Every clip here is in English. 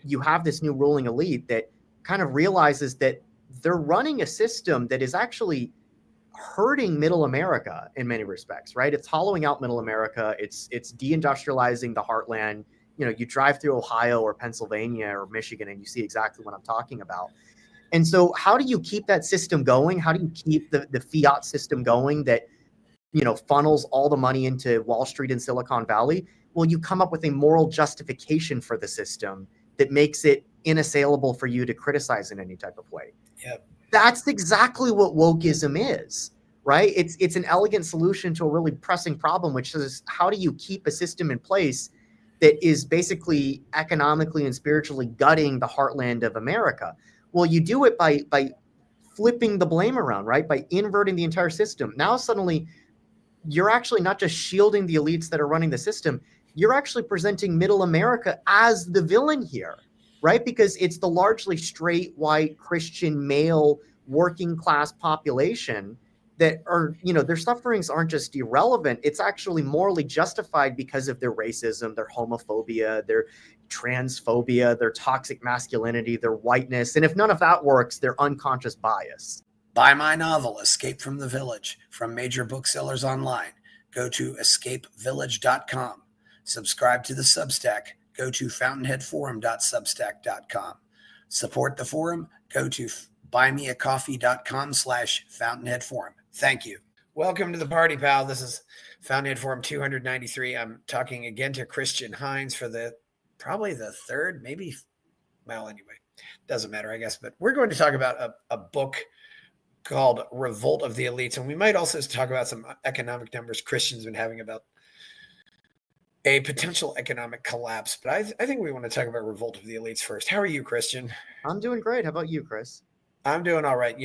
you have this new ruling elite that kind of realizes that they're running a system that is actually hurting middle America in many respects, right? It's hollowing out middle America. It's deindustrializing the heartland. You drive through Ohio or Pennsylvania or Michigan and you see exactly what I'm talking about. And so how do you keep that system going? How do you keep the fiat system going that, funnels all the money into Wall Street and Silicon Valley? Well, you come up with a moral justification for the system that makes it inassailable for you to criticize in any type of way. Yep. That's exactly what wokeism is, right? It's an elegant solution to a really pressing problem, which is how do you keep a system in place that is basically economically and spiritually gutting the heartland of America? Well, you do it by flipping the blame around, right? By inverting the entire system. Now suddenly you're actually not just shielding the elites that are running the system, you're actually presenting middle America as the villain here, right? Because it's the largely straight, white, Christian, male, working class population that are, their sufferings aren't just irrelevant. It's actually morally justified because of their racism, their homophobia, their transphobia, their toxic masculinity, their whiteness. And if none of that works, their unconscious bias. Buy my novel, Escape from the Village, from major booksellers online. Go to escapevillage.com. Subscribe to the Substack. Go to fountainheadforum.substack.com. Support the forum. Go to buymeacoffee.com/fountainheadforum. Thank you. Welcome to the party, pal. This is Fountainhead Forum 293. I'm talking again to Christian Heiens for probably the third, maybe, well, anyway, doesn't matter, I guess. But we're going to talk about a book called Revolt of the Elites. And we might also talk about some economic numbers Christians have been having about a potential economic collapse. But I think we want to talk about Revolt of the Elites first. How are you, Christian? I'm doing great. How about you, Chris? I'm doing all right.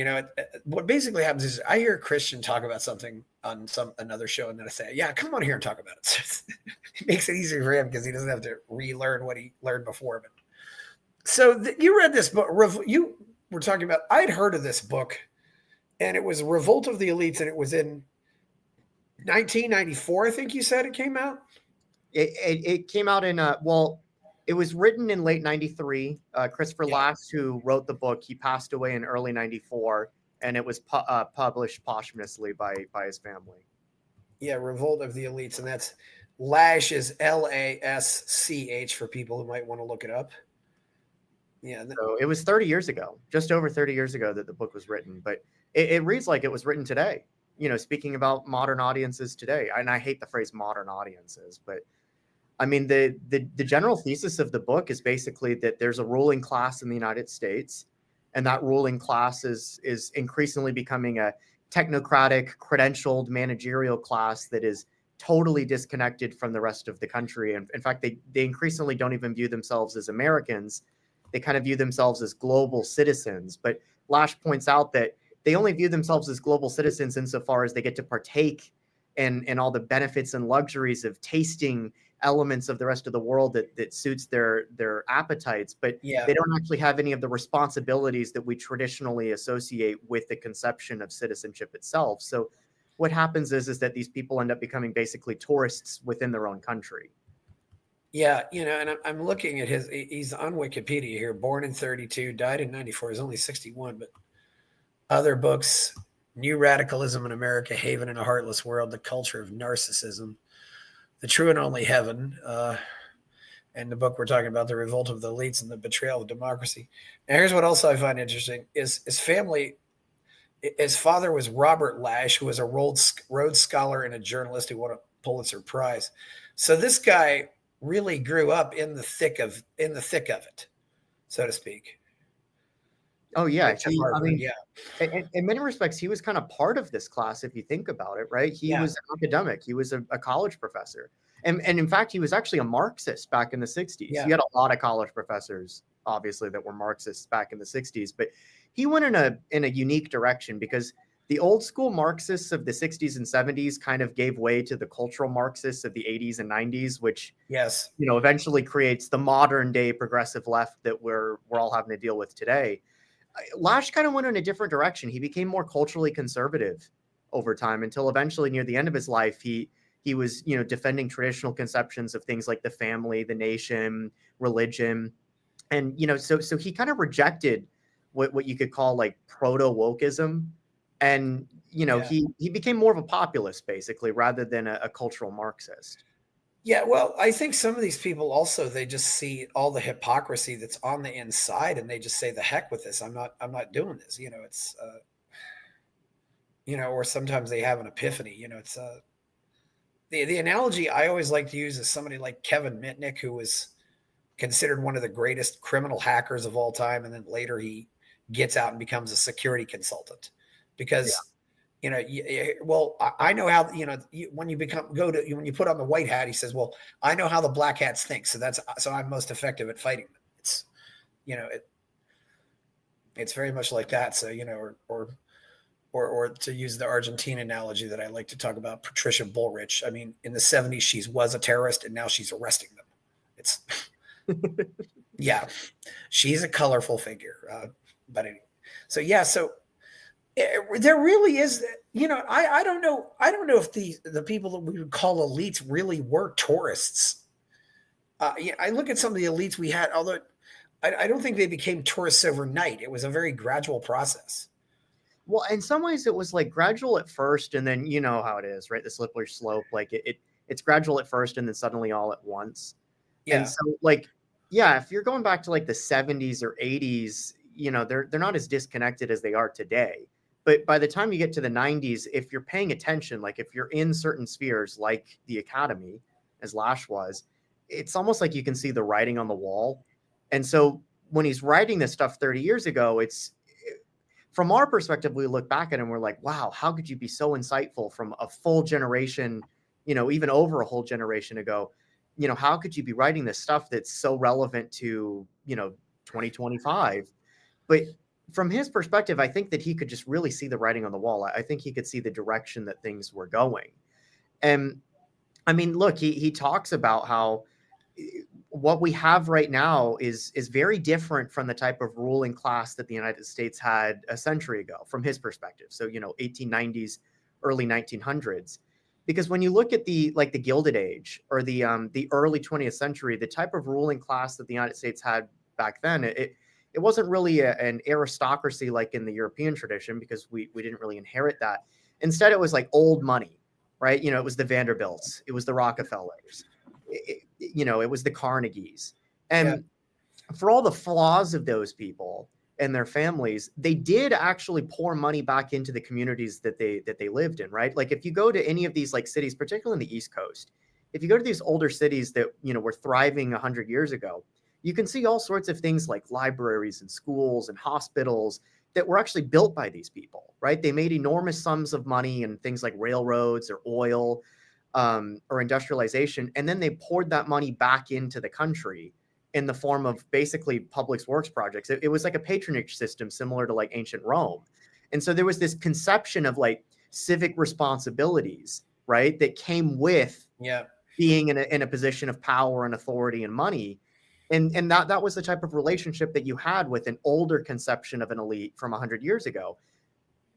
What basically happens is I hear Christian talk about something on another show, and then I say, yeah, come on here and talk about it. It makes it easier for him because he doesn't have to relearn what he learned before. But so you read this book. You were talking about, I'd heard of this book, and it was Revolt of the Elites, and it was in 1994, I think you said it came out? It came out in, it was written in late 93. Christopher Lasch, who wrote the book, he passed away in early 94, and it was published posthumously by his family. Yeah, Revolt of the Elites, and that's Lasch is Lasch for people who might want to look it up. Yeah. So it was 30 years ago, just over 30 years ago that the book was written, but it reads like it was written today, speaking about modern audiences today. And I hate the phrase modern audiences, but I mean, the general thesis of the book is basically that there's a ruling class in the United States, and that ruling class is increasingly becoming a technocratic, credentialed managerial class that is totally disconnected from the rest of the country. And in fact, they increasingly don't even view themselves as Americans. They kind of view themselves as global citizens. But Lasch points out that they only view themselves as global citizens insofar as they get to partake in all the benefits and luxuries of tasting elements of the rest of the world that suits their appetites, but they don't actually have any of the responsibilities that we traditionally associate with the conception of citizenship itself. So what happens is that these people end up becoming basically tourists within their own country. Yeah, and I'm looking at he's on Wikipedia here, born in 32, died in 94, he's only 61, but other books, New Radicalism in America, Haven in a Heartless World, The Culture of Narcissism, The True and Only Heaven, and the book we're talking about, The Revolt of the Elites and the Betrayal of Democracy. And here's what else I find interesting is his family. His father was Robert Lasch, who was a Rhodes Scholar and a journalist who won a Pulitzer Prize. So this guy really grew up in the thick of it, so to speak. Oh yeah, in many respects, he was kind of part of this class if you think about it, right? He was an academic, he was a college professor, and in fact, he was actually a Marxist back in the 60s. You had a lot of college professors, obviously, that were Marxists back in the 60s, but he went in a unique direction because the old school Marxists of the 60s and 70s kind of gave way to the cultural Marxists of the 80s and 90s, which eventually creates the modern day progressive left that we're all having to deal with today. Lasch kind of went in a different direction. He became more culturally conservative over time until eventually near the end of his life, he was, defending traditional conceptions of things like the family, the nation, religion. And so he kind of rejected what you could call like proto wokeism, and Yeah. he became more of a populist basically rather than a cultural Marxist. Yeah, well, I think some of these people also, they just see all the hypocrisy that's on the inside and they just say the heck with this. I'm not doing this. It's or sometimes they have an epiphany. It's the analogy I always like to use is somebody like Kevin Mitnick, who was considered one of the greatest criminal hackers of all time, and then later he gets out and becomes a security consultant Yeah. because well, I know how, when you when you put on the white hat, he says, well, I know how the black hats think. So I'm most effective at fighting them. It's, it's very much like that. So, or to use the Argentine analogy that I like to talk about, Patricia Bullrich. I mean, in the 70s, she was a terrorist and now she's arresting them. It's, yeah, she's a colorful figure. But anyway, so yeah, so there really is, I don't know if the people that we would call elites really were tourists. I look at some of the elites we had, although I don't think they became tourists overnight. It was a very gradual process. Well, in some ways it was like gradual at first, and then you know how it is, right? The slippery slope. Like it's gradual at first and then suddenly all at once. And Yeah. so like, yeah, if you're going back to like the 70s or 80s, they're not as disconnected as they are today. But by the time you get to the 90s, if you're paying attention, like if you're in certain spheres like the academy, as Lasch was, it's almost like you can see the writing on the wall. And so when he's writing this stuff 30 years ago, it's from our perspective, we look back at it and we're like, wow, how could you be so insightful from a full generation, even over a whole generation ago? How could you be writing this stuff that's so relevant to, 2025? But from his perspective, I think that he could just really see the writing on the wall. I think he could see the direction that things were going. And I mean, look, he talks about how what we have right now is very different from the type of ruling class that the United States had a century ago, from his perspective. So 1890s, early 1900s, because when you look at the Gilded Age or the early 20th century, the type of ruling class that the United States had back then, it wasn't really an aristocracy like in the European tradition, because we didn't really inherit that. Instead, it was like old money, right? It was the Vanderbilts, it was the Rockefellers, it was the Carnegies. Yeah. And for all the flaws of those people and their families, they did actually pour money back into the communities that they lived in, right? Like if you go to any of these like cities, particularly in the East Coast, if you go to these older cities that were thriving 100 years ago, you can see all sorts of things like libraries and schools and hospitals that were actually built by these people, right? They made enormous sums of money in things like railroads or oil, or industrialization, and then they poured that money back into the country in the form of basically public works projects. It was like a patronage system similar to like ancient Rome. And so there was this conception of like civic responsibilities, right, that came with Yeah. being in a position of power and authority and money. And that was the type of relationship that you had with an older conception of an elite from 100 years ago.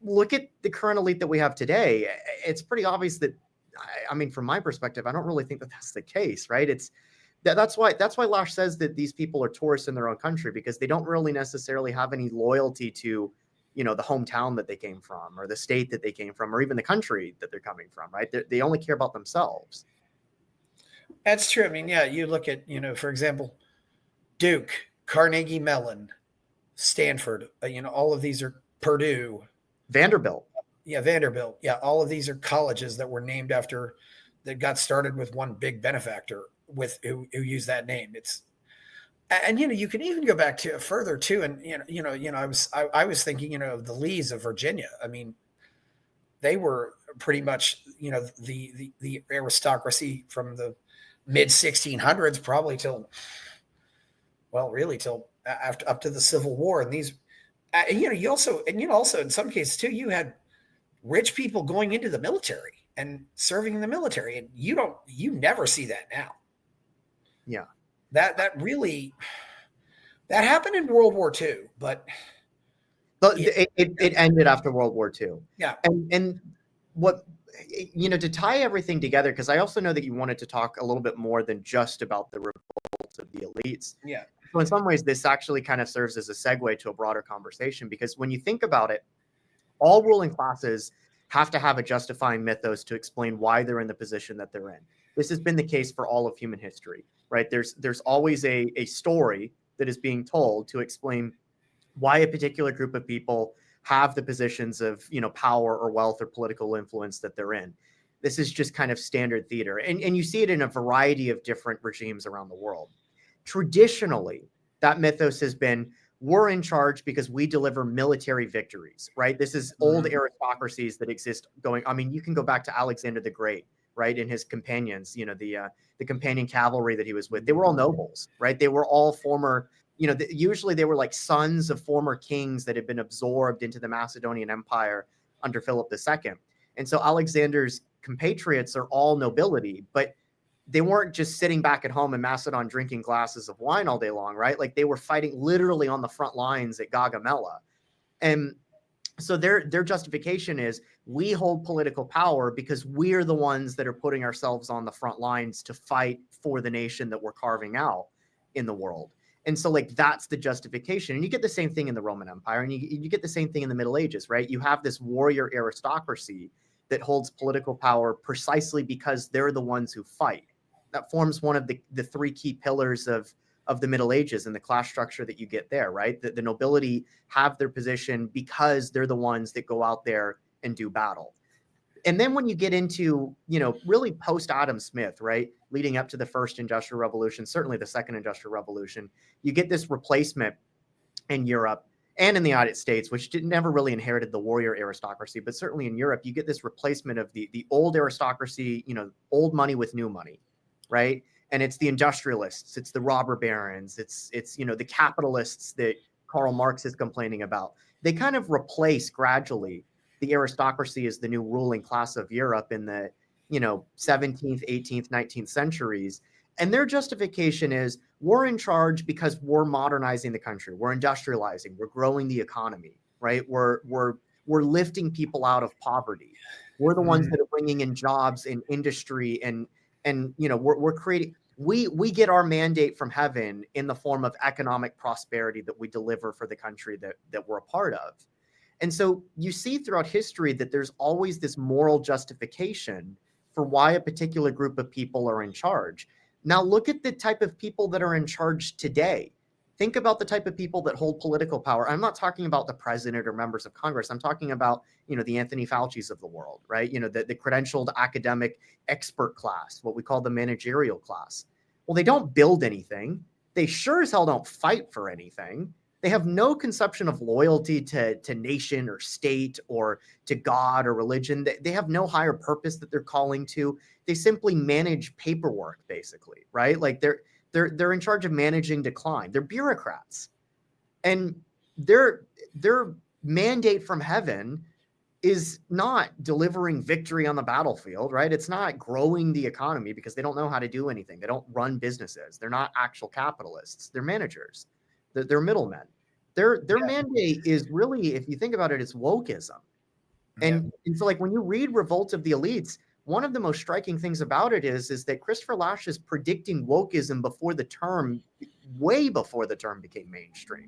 Look at the current elite that we have today. It's pretty obvious that, I mean, from my perspective, I don't really think that that's the case, right? That's why Lasch says that these people are tourists in their own country, because they don't really necessarily have any loyalty to, the hometown that they came from, or the state that they came from, or even the country that they're coming from, right? They only care about themselves. That's true. I mean, yeah, you look at, for example, Duke, Carnegie Mellon, Stanford, all of these are Purdue. Vanderbilt. Yeah, Vanderbilt. Yeah, all of these are colleges that were named after, that got started with one big benefactor with who used that name. It's, and you can even go back to further too. And I was thinking, of the Lees of Virginia. I mean, they were pretty much, the aristocracy from the mid 1600s, probably till, well, really till after, up to the Civil War. And these, you also in some cases too, you had rich people going into the military and serving in the military, and you never see that now. Yeah, that really, that happened in World War II, but it ended after World War II. Yeah. And what, to tie everything together, because I also know that you wanted to talk a little bit more than just about the revolt of the elites. Yeah. So in some ways, this actually kind of serves as a segue to a broader conversation, because when you think about it, all ruling classes have to have a justifying mythos to explain why they're in the position that they're in. This has been the case for all of human history, right? There's always a story that is being told to explain why a particular group of people have the positions of, power or wealth or political influence that they're in. This is just kind of standard theater. And you see it in a variety of different regimes around the world. Traditionally, that mythos has been, we're in charge because we deliver military victories, right? This is old aristocracies that exist going. I mean, you can go back to Alexander the Great, right? And his companions, the companion cavalry that he was with, they were all nobles, right? They were all former, usually they were like sons of former kings that had been absorbed into the Macedonian Empire under Philip II. And so Alexander's compatriots are all nobility, but they weren't just sitting back at home in Macedon drinking glasses of wine all day long, right? Like they were fighting literally on the front lines at Gaugamela. And so their justification is, we hold political power because we're the ones that are putting ourselves on the front lines to fight for the nation that we're carving out in the world. And so like that's the justification. And you get the same thing in the Roman Empire, and you get the same thing in the Middle Ages, right? You have this warrior aristocracy that holds political power precisely because they're the ones who fight. That forms one of the three key pillars of the Middle Ages and the class structure that you get there, right? The nobility have their position because they're the ones that go out there and do battle. And then when you get into, really post Adam Smith, right, leading up to the first Industrial Revolution, certainly the second Industrial Revolution, you get this replacement in Europe and in the United States, which never really inherited the warrior aristocracy, but certainly in Europe, you get this replacement of the old aristocracy, old money with new money, right? And it's the industrialists, it's the robber barons, it's the capitalists that Karl Marx is complaining about. They kind of replace gradually the aristocracy as the new ruling class of Europe in the 17th, 18th, 19th centuries. And their justification is, we're in charge because we're modernizing the country, we're industrializing, we're growing the economy, right? We're lifting people out of poverty. We're the ones that are bringing in jobs in industry, and we're creating. We get our mandate from heaven in the form of economic prosperity that we deliver for the country that we're a part of. And so you see throughout history that there's always this moral justification for why a particular group of people are in charge. Now look at the type of people that are in charge today. Think about the type of people that hold political power. I'm not talking about the president or members of Congress. I'm talking about, the Anthony Fauci's of the world, right? The credentialed academic expert class, what we call the managerial class. Well, they don't build anything. They sure as hell don't fight for anything. They have no conception of loyalty to nation or state or to God or religion. They have no higher purpose that they're calling to. They simply manage paperwork, basically, right? Like they're in charge of managing decline. They're bureaucrats, and their mandate from heaven is not delivering victory on the battlefield, right? It's not growing the economy, because they don't know how to do anything. They don't run businesses. They're not actual capitalists. They're managers. They're middlemen. Their mandate is really, if you think about it, it's wokeism. And so like when you read Revolt of the Elites, one of the most striking things about it is that Christopher Lasch is predicting wokeism way before the term became mainstream.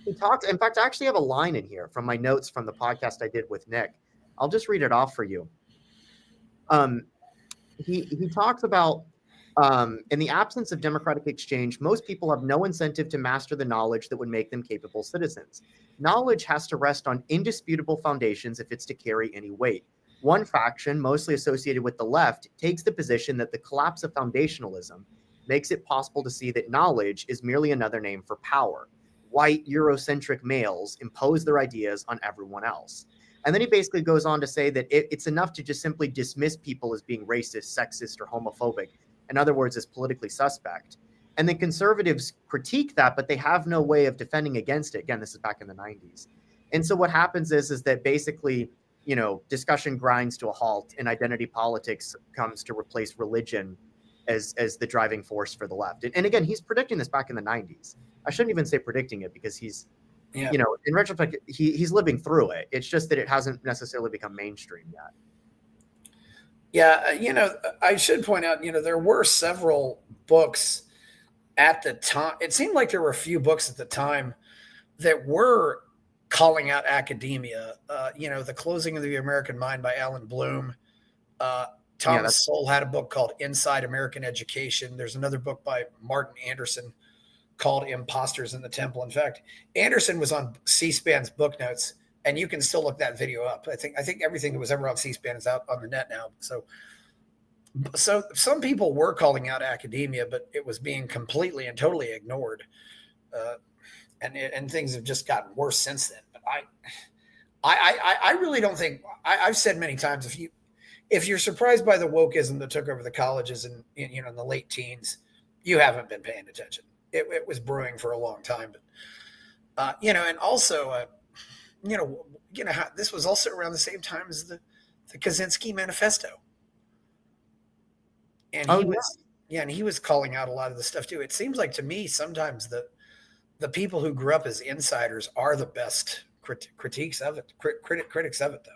He talks, in fact, I actually have a line in here from my notes from the podcast I did with Nick. I'll just read it off for you. He talks about, in the absence of democratic exchange, most people have no incentive to master the knowledge that would make them capable citizens. Knowledge has to rest on indisputable foundations if it's to carry any weight. One faction, mostly associated with the left, takes the position that the collapse of foundationalism makes it possible to see that knowledge is merely another name for power. White Eurocentric males impose their ideas on everyone else. And then he basically goes on to say that it's enough to just simply dismiss people as being racist, sexist, or homophobic. In other words, as politically suspect. And then conservatives critique that, but they have no way of defending against it. Again, this is back in the 90s. And so what happens is that basically, discussion grinds to a halt, and identity politics comes to replace religion as the driving force for the left. And again, he's predicting this back in the 90s. I shouldn't even say predicting it, because he's, in retrospect, he's living through it. It's just that it hasn't necessarily become mainstream yet. Yeah, I should point out, there were several books at the time, it seemed like there were a few books at the time that were calling out academia. The Closing of the American Mind by Alan Bloom. Yeah, Thomas Sowell had a book called Inside American Education. There's another book by Martin Anderson called Imposters in the Temple. In fact, Anderson was on C-SPAN's book notes, and you can still look that video up. I think everything that was ever on C-SPAN is out on the net now. So some people were calling out academia, but it was being completely and totally ignored. And things have just gotten worse since then. But I really don't think, I've said many times, if you're surprised by the wokeism that took over the colleges in the late teens, you haven't been paying attention. It was brewing for a long time, but and also this was also around the same time as the Kaczynski Manifesto, and he was calling out a lot of the stuff too. It seems like to me sometimes the people who grew up as insiders are the best critics of it, critics of it, though.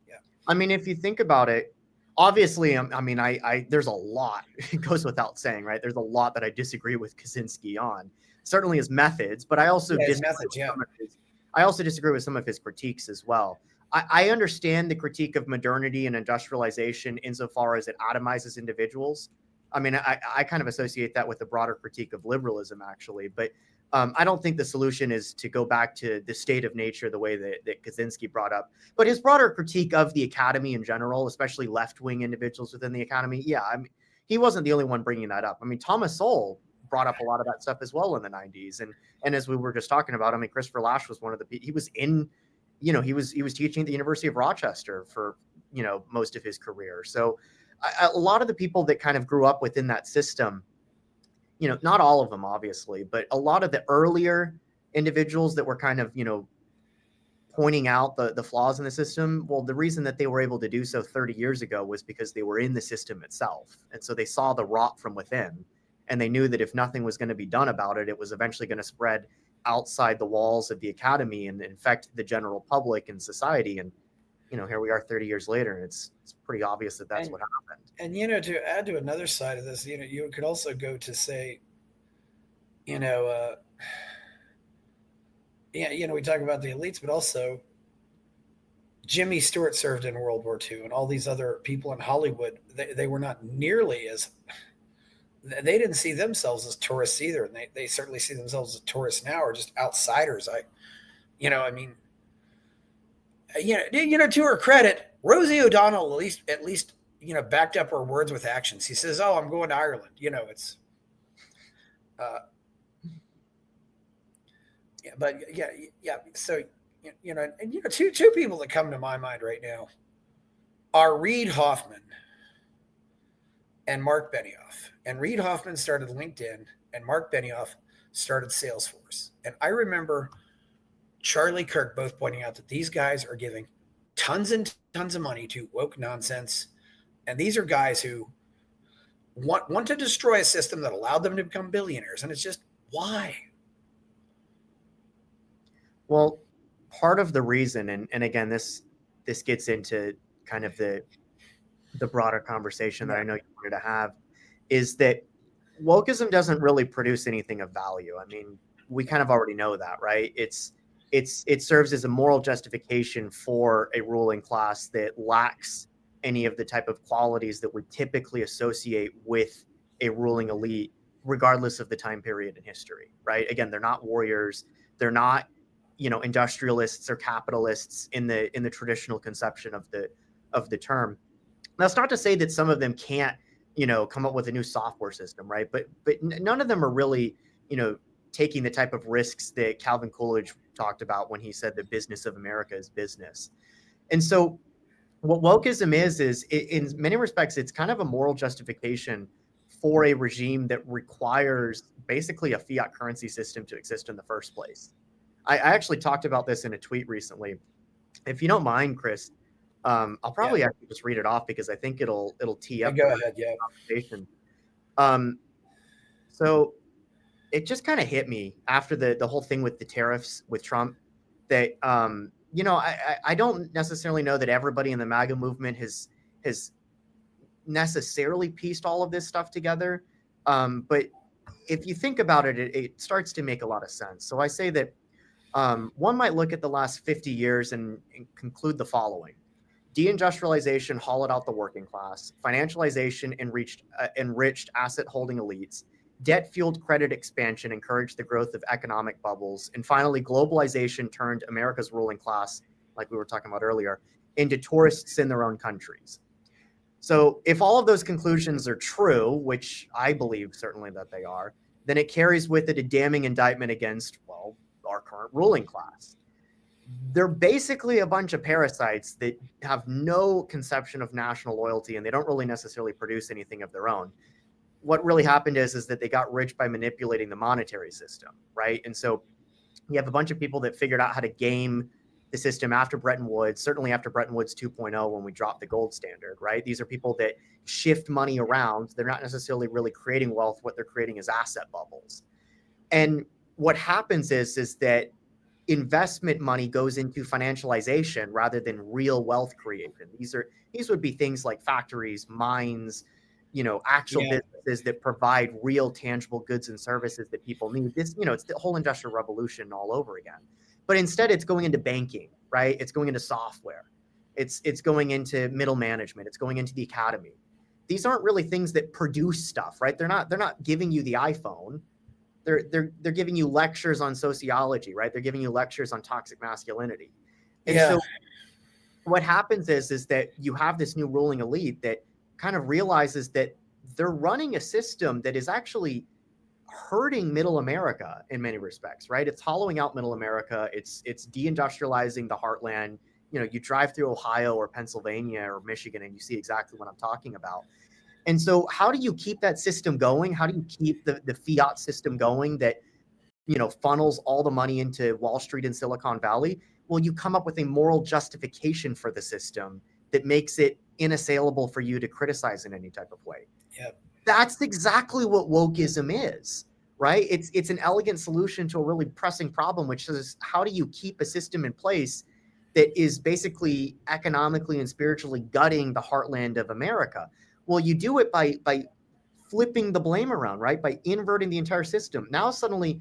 Yeah, I mean, if you think about it, obviously, I there's a lot. It goes without saying, right? There's a lot that I disagree with Kaczynski on. Certainly his methods, but I also I also disagree with some of his critiques as well. I understand the critique of modernity and industrialization insofar as it atomizes individuals. I mean, I kind of associate that with the broader critique of liberalism, actually. But I don't think the solution is to go back to the state of nature the way that Kaczynski brought up. But his broader critique of the academy in general, especially left-wing individuals within the academy, yeah, I mean, he wasn't the only one bringing that up. I mean, Thomas Sowell brought up a lot of that stuff as well in the 90s. And as we were just talking about, I mean, Christopher Lasch was one of the, he was teaching at the University of Rochester for, most of his career. So a lot of the people that kind of grew up within that system, not all of them, obviously, but a lot of the earlier individuals that were kind of, pointing out the flaws in the system. Well, the reason that they were able to do so 30 years ago was because they were in the system itself. And so they saw the rot from within, and they knew that if nothing was going to be done about it, it was eventually going to spread outside the walls of the academy and infect the general public and society. And, here we are 30 years later, and it's pretty obvious that that's what happened. And, to add to another side of this, you could also go to say, we talk about the elites, but also Jimmy Stewart served in World War II, and all these other people in Hollywood, they were not nearly as, they didn't see themselves as tourists either. And they certainly see themselves as tourists now, or just outsiders. To her credit, Rosie O'Donnell at least backed up her words with actions. He says, "Oh, I'm going to Ireland." It's, So, two people that come to my mind right now are Reid Hoffman and Mark Benioff. And Reid Hoffman started LinkedIn, and Mark Benioff started Salesforce. And I remember Charlie Kirk both pointing out that these guys are giving tons and tons of money to woke nonsense. And these are guys who want to destroy a system that allowed them to become billionaires. And it's just, why? Well, part of the reason, and again, this gets into kind of the broader conversation that I know you wanted to have, is that wokeism doesn't really produce anything of value. I mean, we kind of already know that, right? It serves as a moral justification for a ruling class that lacks any of the type of qualities that we typically associate with a ruling elite, regardless of the time period in history, right? Again, they're not warriors. They're not, industrialists or capitalists in the traditional conception of the term. That's not to say that some of them can't, come up with a new software system, right? But none of them are really, taking the type of risks that Calvin Coolidge talked about when he said the business of America is business. And so what wokeism is in many respects, it's kind of a moral justification for a regime that requires basically a fiat currency system to exist in the first place. I actually talked about this in a tweet recently. If you don't mind, Chris, I'll probably actually just read it off because I think it'll tee up the conversation. So it just kind of hit me after the whole thing with the tariffs with Trump that, I don't necessarily know that everybody in the MAGA movement has necessarily pieced all of this stuff together. But if you think about it, it starts to make a lot of sense. So I say that one might look at the last 50 years and conclude the following. Deindustrialization hollowed out the working class. Financialization enriched asset-holding elites. Debt-fueled credit expansion encouraged the growth of economic bubbles. And finally, globalization turned America's ruling class, like we were talking about earlier, into tourists in their own countries. So if all of those conclusions are true, which I believe certainly that they are, then it carries with it a damning indictment against, well, our current ruling class. They're basically a bunch of parasites that have no conception of national loyalty, and they don't really necessarily produce anything of their own. What really happened is that they got rich by manipulating the monetary system, right? And so you have a bunch of people that figured out how to game the system after Bretton Woods, certainly after Bretton Woods 2.0 when we dropped the gold standard, right? These are people that shift money around. They're not necessarily really creating wealth. What they're creating is asset bubbles. And what happens is that investment money goes into financialization rather than real wealth creation. These would be things like factories, mines, actual businesses that provide real tangible goods and services that people need. This, it's the whole industrial revolution all over again. But instead it's going into banking, right? It's going into software. It's going into middle management. It's going into the academy. These aren't really things that produce stuff, right? They're not giving you the iPhone. They're giving you lectures on sociology, right? They're giving you lectures on toxic masculinity. And so what happens is that you have this new ruling elite that kind of realizes that they're running a system that is actually hurting middle America in many respects, right? It's hollowing out middle America. It's deindustrializing the heartland. You drive through Ohio or Pennsylvania or Michigan and you see exactly what I'm talking about. And so how do you keep that system going? How do you keep the fiat system going that, funnels all the money into Wall Street and Silicon Valley? Well, you come up with a moral justification for the system that makes it inassailable for you to criticize in any type of way. Yep. That's exactly what wokeism is, right? It's an elegant solution to a really pressing problem, which is how do you keep a system in place that is basically economically and spiritually gutting the heartland of America? Well, you do it by flipping the blame around, right? By inverting the entire system. Now suddenly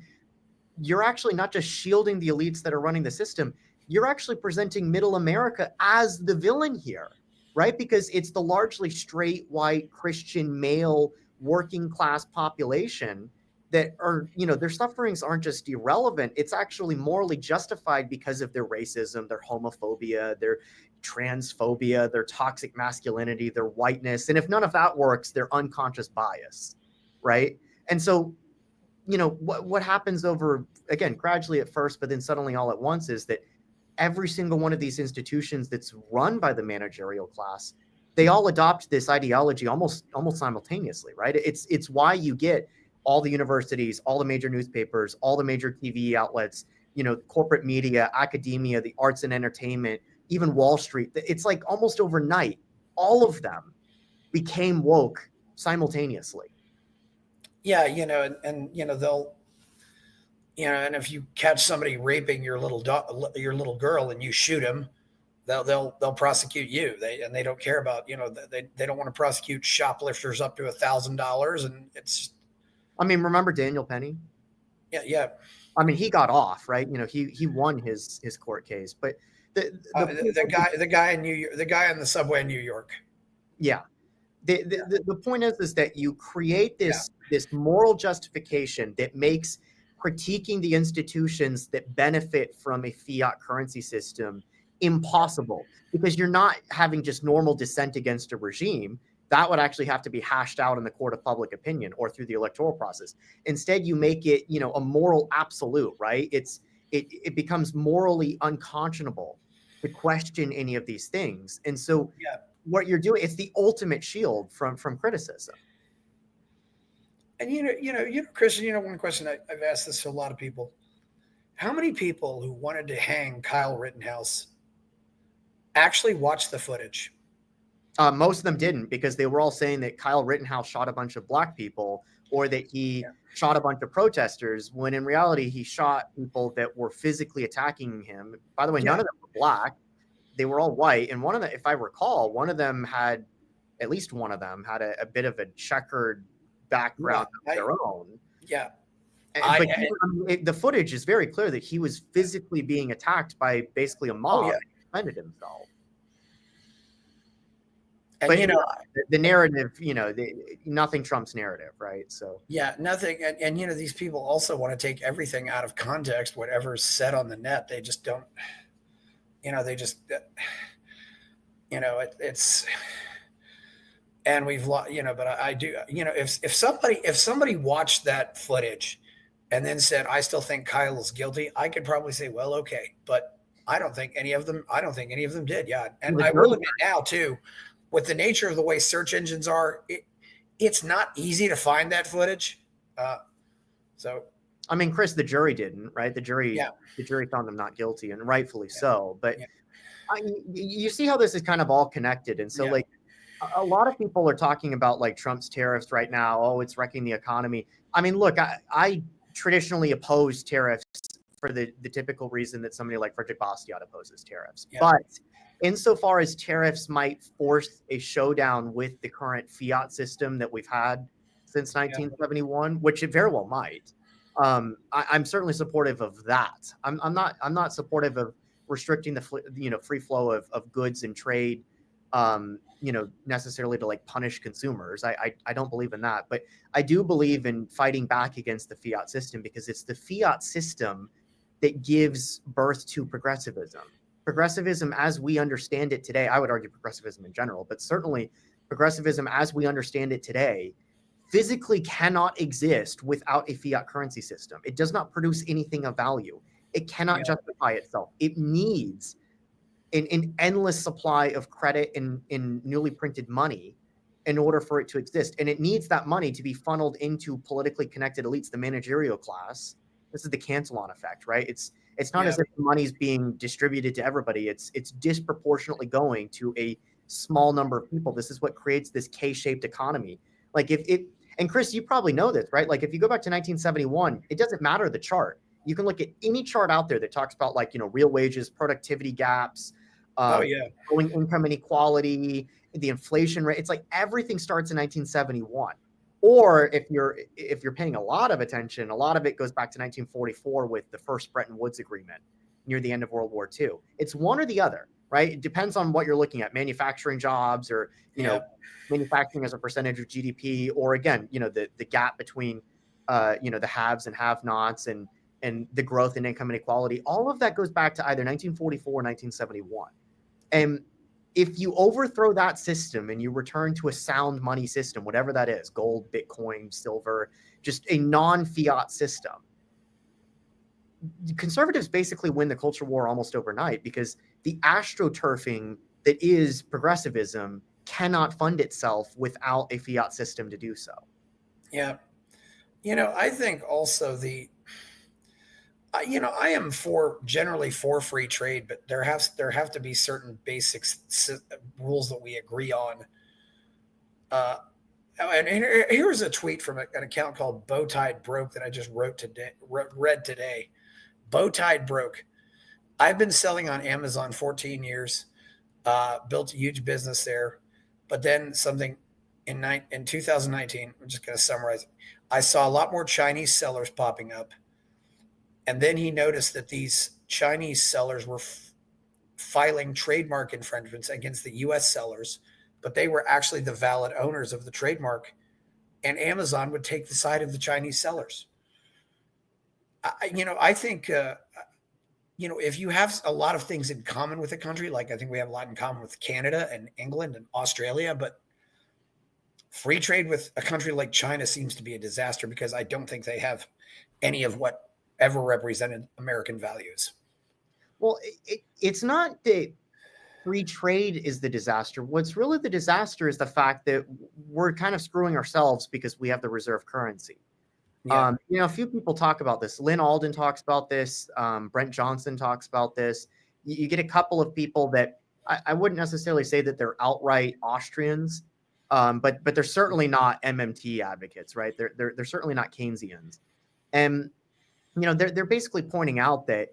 you're actually not just shielding the elites that are running the system, you're actually presenting middle America as the villain here, right? Because it's the largely straight, white, Christian, male, working class population that are, their sufferings aren't just irrelevant. It's actually morally justified because of their racism, their homophobia, their transphobia, their toxic masculinity, their whiteness. And if none of that works, their unconscious bias, right? And so, what happens over, again, gradually at first, but then suddenly all at once is that every single one of these institutions that's run by the managerial class, they all adopt this ideology almost simultaneously, right? It's why you get all the universities, all the major newspapers, all the major TV outlets, corporate media, academia, the arts and entertainment, even Wall Street. It's like almost overnight, all of them became woke simultaneously. Yeah, and they'll, and if you catch somebody raping your little girl and you shoot him, they'll prosecute you. They don't care about, they don't want to prosecute shoplifters up to $1,000, and it's. I mean, remember Daniel Penny? Yeah. I mean, he got off, right? He won his court case, but the guy in New York, the guy on the subway in New York. Yeah. The point is that you create this moral justification that makes critiquing the institutions that benefit from a fiat currency system impossible, because you're not having just normal dissent against a regime. That would actually have to be hashed out in the court of public opinion or through the electoral process. Instead, you make it, a moral absolute, right? It becomes morally unconscionable to question any of these things. And so what you're doing, it's the ultimate shield from criticism. And Christian, one question I've asked this to a lot of people: how many people who wanted to hang Kyle Rittenhouse actually watched the footage? Most of them didn't, because they were all saying that Kyle Rittenhouse shot a bunch of black people or that he shot a bunch of protesters, when in reality he shot people that were physically attacking him. By the way, none of them were black. They were all white. And one of them, if I recall, at least one of them had a bit of a checkered background of their own. Yeah. But the footage is very clear that he was physically being attacked by basically a mob that defended himself. And, but the narrative, nothing trumps narrative, right? So yeah, nothing. And these people also want to take everything out of context, whatever's said on the net. They just don't, they just, it's, and we've lost, but I do, if somebody watched that footage and then said, I still think Kyle is guilty, I could probably say, well, okay, but I don't think any of them did. Yeah. And I will admit now too, with the nature of the way search engines are, it's not easy to find that footage. So, I mean, Chris, the jury didn't, right? The jury found them not guilty, and rightfully so. But you see how this is kind of all connected. And so like a lot of people are talking about like Trump's tariffs right now. Oh, it's wrecking the economy. I mean, look, I traditionally oppose tariffs for the typical reason that somebody like Frederick Bastiat opposes tariffs. Yeah. But insofar as tariffs might force a showdown with the current fiat system that we've had since 1971, which it very well might, I'm certainly supportive of that. I'm not supportive of restricting the free flow of goods and trade, necessarily to like punish consumers. I don't believe in that, but I do believe in fighting back against the fiat system, because it's the fiat system that gives birth to progressivism. Progressivism as we understand it today, I would argue progressivism in general, but certainly progressivism as we understand it today, physically cannot exist without a fiat currency system. It does not produce anything of value. It cannot justify itself. It needs an endless supply of credit in newly printed money in order for it to exist. And it needs that money to be funneled into politically connected elites, the managerial class. This is the Cantillon effect, right? It's not as if the money's being distributed to everybody. It's disproportionately going to a small number of people. This is what creates this K-shaped economy. Like and Chris, you probably know this, right? Like if you go back to 1971, it doesn't matter the chart. You can look at any chart out there that talks about like, real wages, productivity gaps, growing income inequality, the inflation rate. It's like everything starts in 1971. Or if you're paying a lot of attention, a lot of it goes back to 1944 with the first Bretton Woods Agreement near the end of World War II. It's one or the other, right? It depends on what you're looking at, manufacturing jobs or, manufacturing as a percentage of GDP, or again, the gap between, the haves and have-nots and the growth in income inequality. All of that goes back to either 1944 or 1971. And if you overthrow that system and you return to a sound money system, whatever that is, gold, Bitcoin, silver, just a non-fiat system, conservatives basically win the culture war almost overnight, because the astroturfing that is progressivism cannot fund itself without a fiat system to do so. Yeah. I think also I am generally for free trade, but there have to be certain basic rules that we agree on. And here's a tweet from an account called Bowtied Broke that I just read today. Bowtied Broke. I've been selling on Amazon 14 years, built a huge business there, but then something in 2019, I'm just going to summarize it. I saw a lot more Chinese sellers popping up. And then he noticed that these Chinese sellers were filing trademark infringements against the U.S. sellers, but they were actually the valid owners of the trademark. And Amazon would take the side of the Chinese sellers. I think, if you have a lot of things in common with a country, like I think we have a lot in common with Canada and England and Australia, but free trade with a country like China seems to be a disaster, because I don't think they have any of what ever represented American values. Well, it's not that free trade is the disaster. What's really the disaster is the fact that we're kind of screwing ourselves because we have the reserve currency. Yeah. A few people talk about this. Lynn Alden talks about this. Brent Johnson talks about this. You get a couple of people that I wouldn't necessarily say that they're outright Austrians, but they're certainly not MMT advocates, right? They're certainly not Keynesians. And they're basically pointing out that,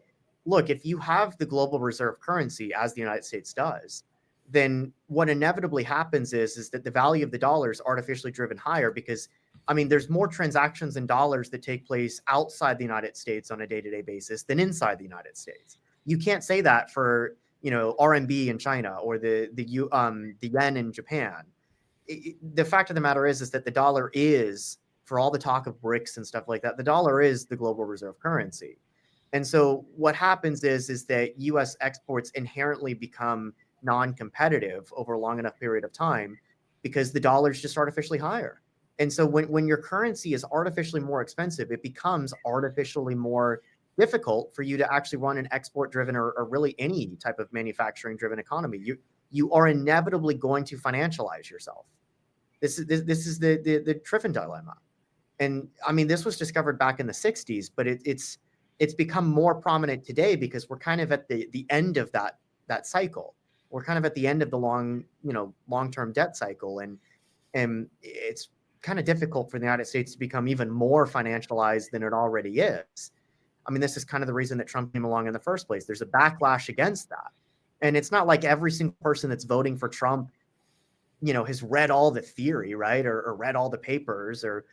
look, if you have the global reserve currency, as the United States does, then what inevitably happens is that the value of the dollar is artificially driven higher, because I mean, there's more transactions in dollars that take place outside the United States on a day-to-day basis than inside the United States. You can't say that for, RMB in China or the yen in Japan. The fact of the matter is that the dollar is, for all the talk of BRICS and stuff like that, the dollar is the global reserve currency. And so what happens is that U.S. exports inherently become non-competitive over a long enough period of time because the dollar is just artificially higher. And so when your currency is artificially more expensive, it becomes artificially more difficult for you to actually run an export-driven or really any type of manufacturing-driven economy. You are inevitably going to financialize yourself. This is the Triffin dilemma. And I mean, this was discovered back in the 60s, but it's become more prominent today because we're kind of at the end of that cycle. We're kind of at the end of the long-term debt cycle, and it's kind of difficult for the United States to become even more financialized than it already is. I mean, this is kind of the reason that Trump came along in the first place. There's a backlash against that. And it's not like every single person that's voting for Trump, has read all the theory, right? Or read all the papers or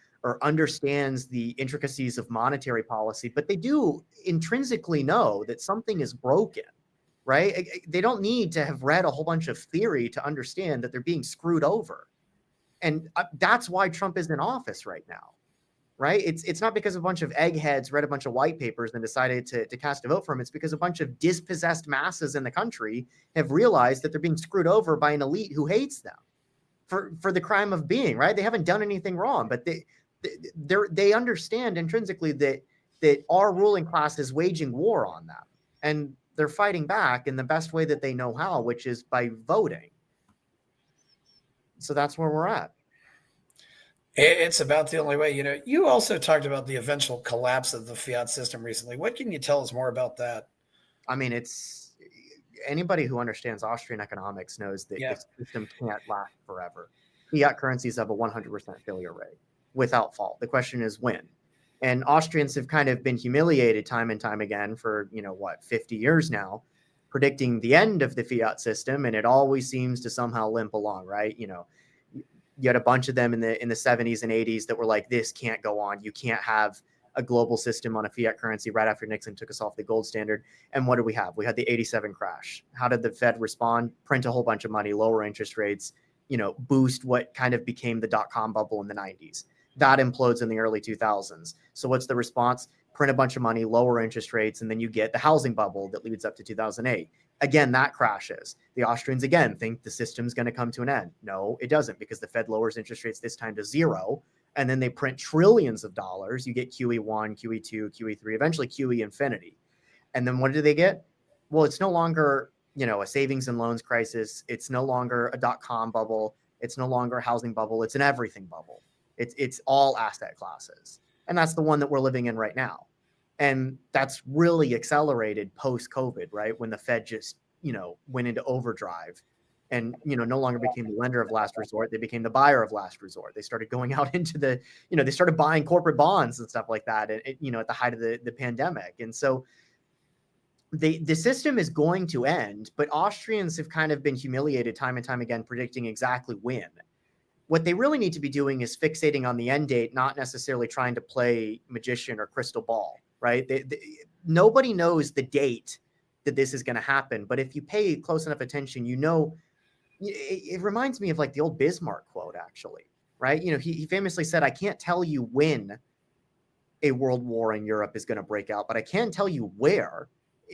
understands the intricacies of monetary policy, but they do intrinsically know that something is broken, right? They don't need to have read a whole bunch of theory to understand that they're being screwed over. And that's why Trump is in office right now, right? It's not because a bunch of eggheads read a bunch of white papers and decided to cast a vote for him. It's because a bunch of dispossessed masses in the country have realized that they're being screwed over by an elite who hates them for the crime of being, right? They haven't done anything wrong, but they understand intrinsically that our ruling class is waging war on them, and they're fighting back in the best way that they know how, which is by voting. So that's where we're at. It's about the only way. You also talked about the eventual collapse of the fiat system recently. What can you tell us more about that? I mean, anybody who understands Austrian economics knows that the system can't last forever. Fiat currencies have a 100% failure rate without fault. The question is when. And Austrians have kind of been humiliated time and time again for, 50 years now, predicting the end of the fiat system, and it always seems to somehow limp along, right? You had a bunch of them in the 70s and 80s that were like, this can't go on. You can't have a global system on a fiat currency right after Nixon took us off the gold standard. And what did we have? We had the 87 crash. How did the Fed respond? Print a whole bunch of money, lower interest rates, boost what kind of became the dot-com bubble in the 90s. That implodes in the early 2000s. So what's the response? Print a bunch of money, lower interest rates, and then you get the housing bubble that leads up to 2008. Again, that crashes. The Austrians, again, think the system's going to come to an end. No, it doesn't, because the Fed lowers interest rates this time to zero, and then they print trillions of dollars. You get QE1, QE2, QE3, eventually QE infinity. And then what do they get? Well, it's no longer, a savings and loans crisis. It's no longer a dot-com bubble. It's no longer a housing bubble. It's an everything bubble. It's all asset classes. And that's the one that we're living in right now. And that's really accelerated post-COVID, right? When the Fed just, went into overdrive and, no longer became the lender of last resort. They became the buyer of last resort. They started going out into they started buying corporate bonds and stuff like that, at the height of the pandemic. And so the system is going to end, but Austrians have kind of been humiliated time and time again, predicting exactly when. What they really need to be doing is fixating on the end date, not necessarily trying to play magician or crystal ball, right? Nobody knows the date that this is going to happen. But if you pay close enough attention, it reminds me of like the old Bismarck quote, actually, right? He famously said, I can't tell you when a world war in Europe is going to break out, but I can tell you where.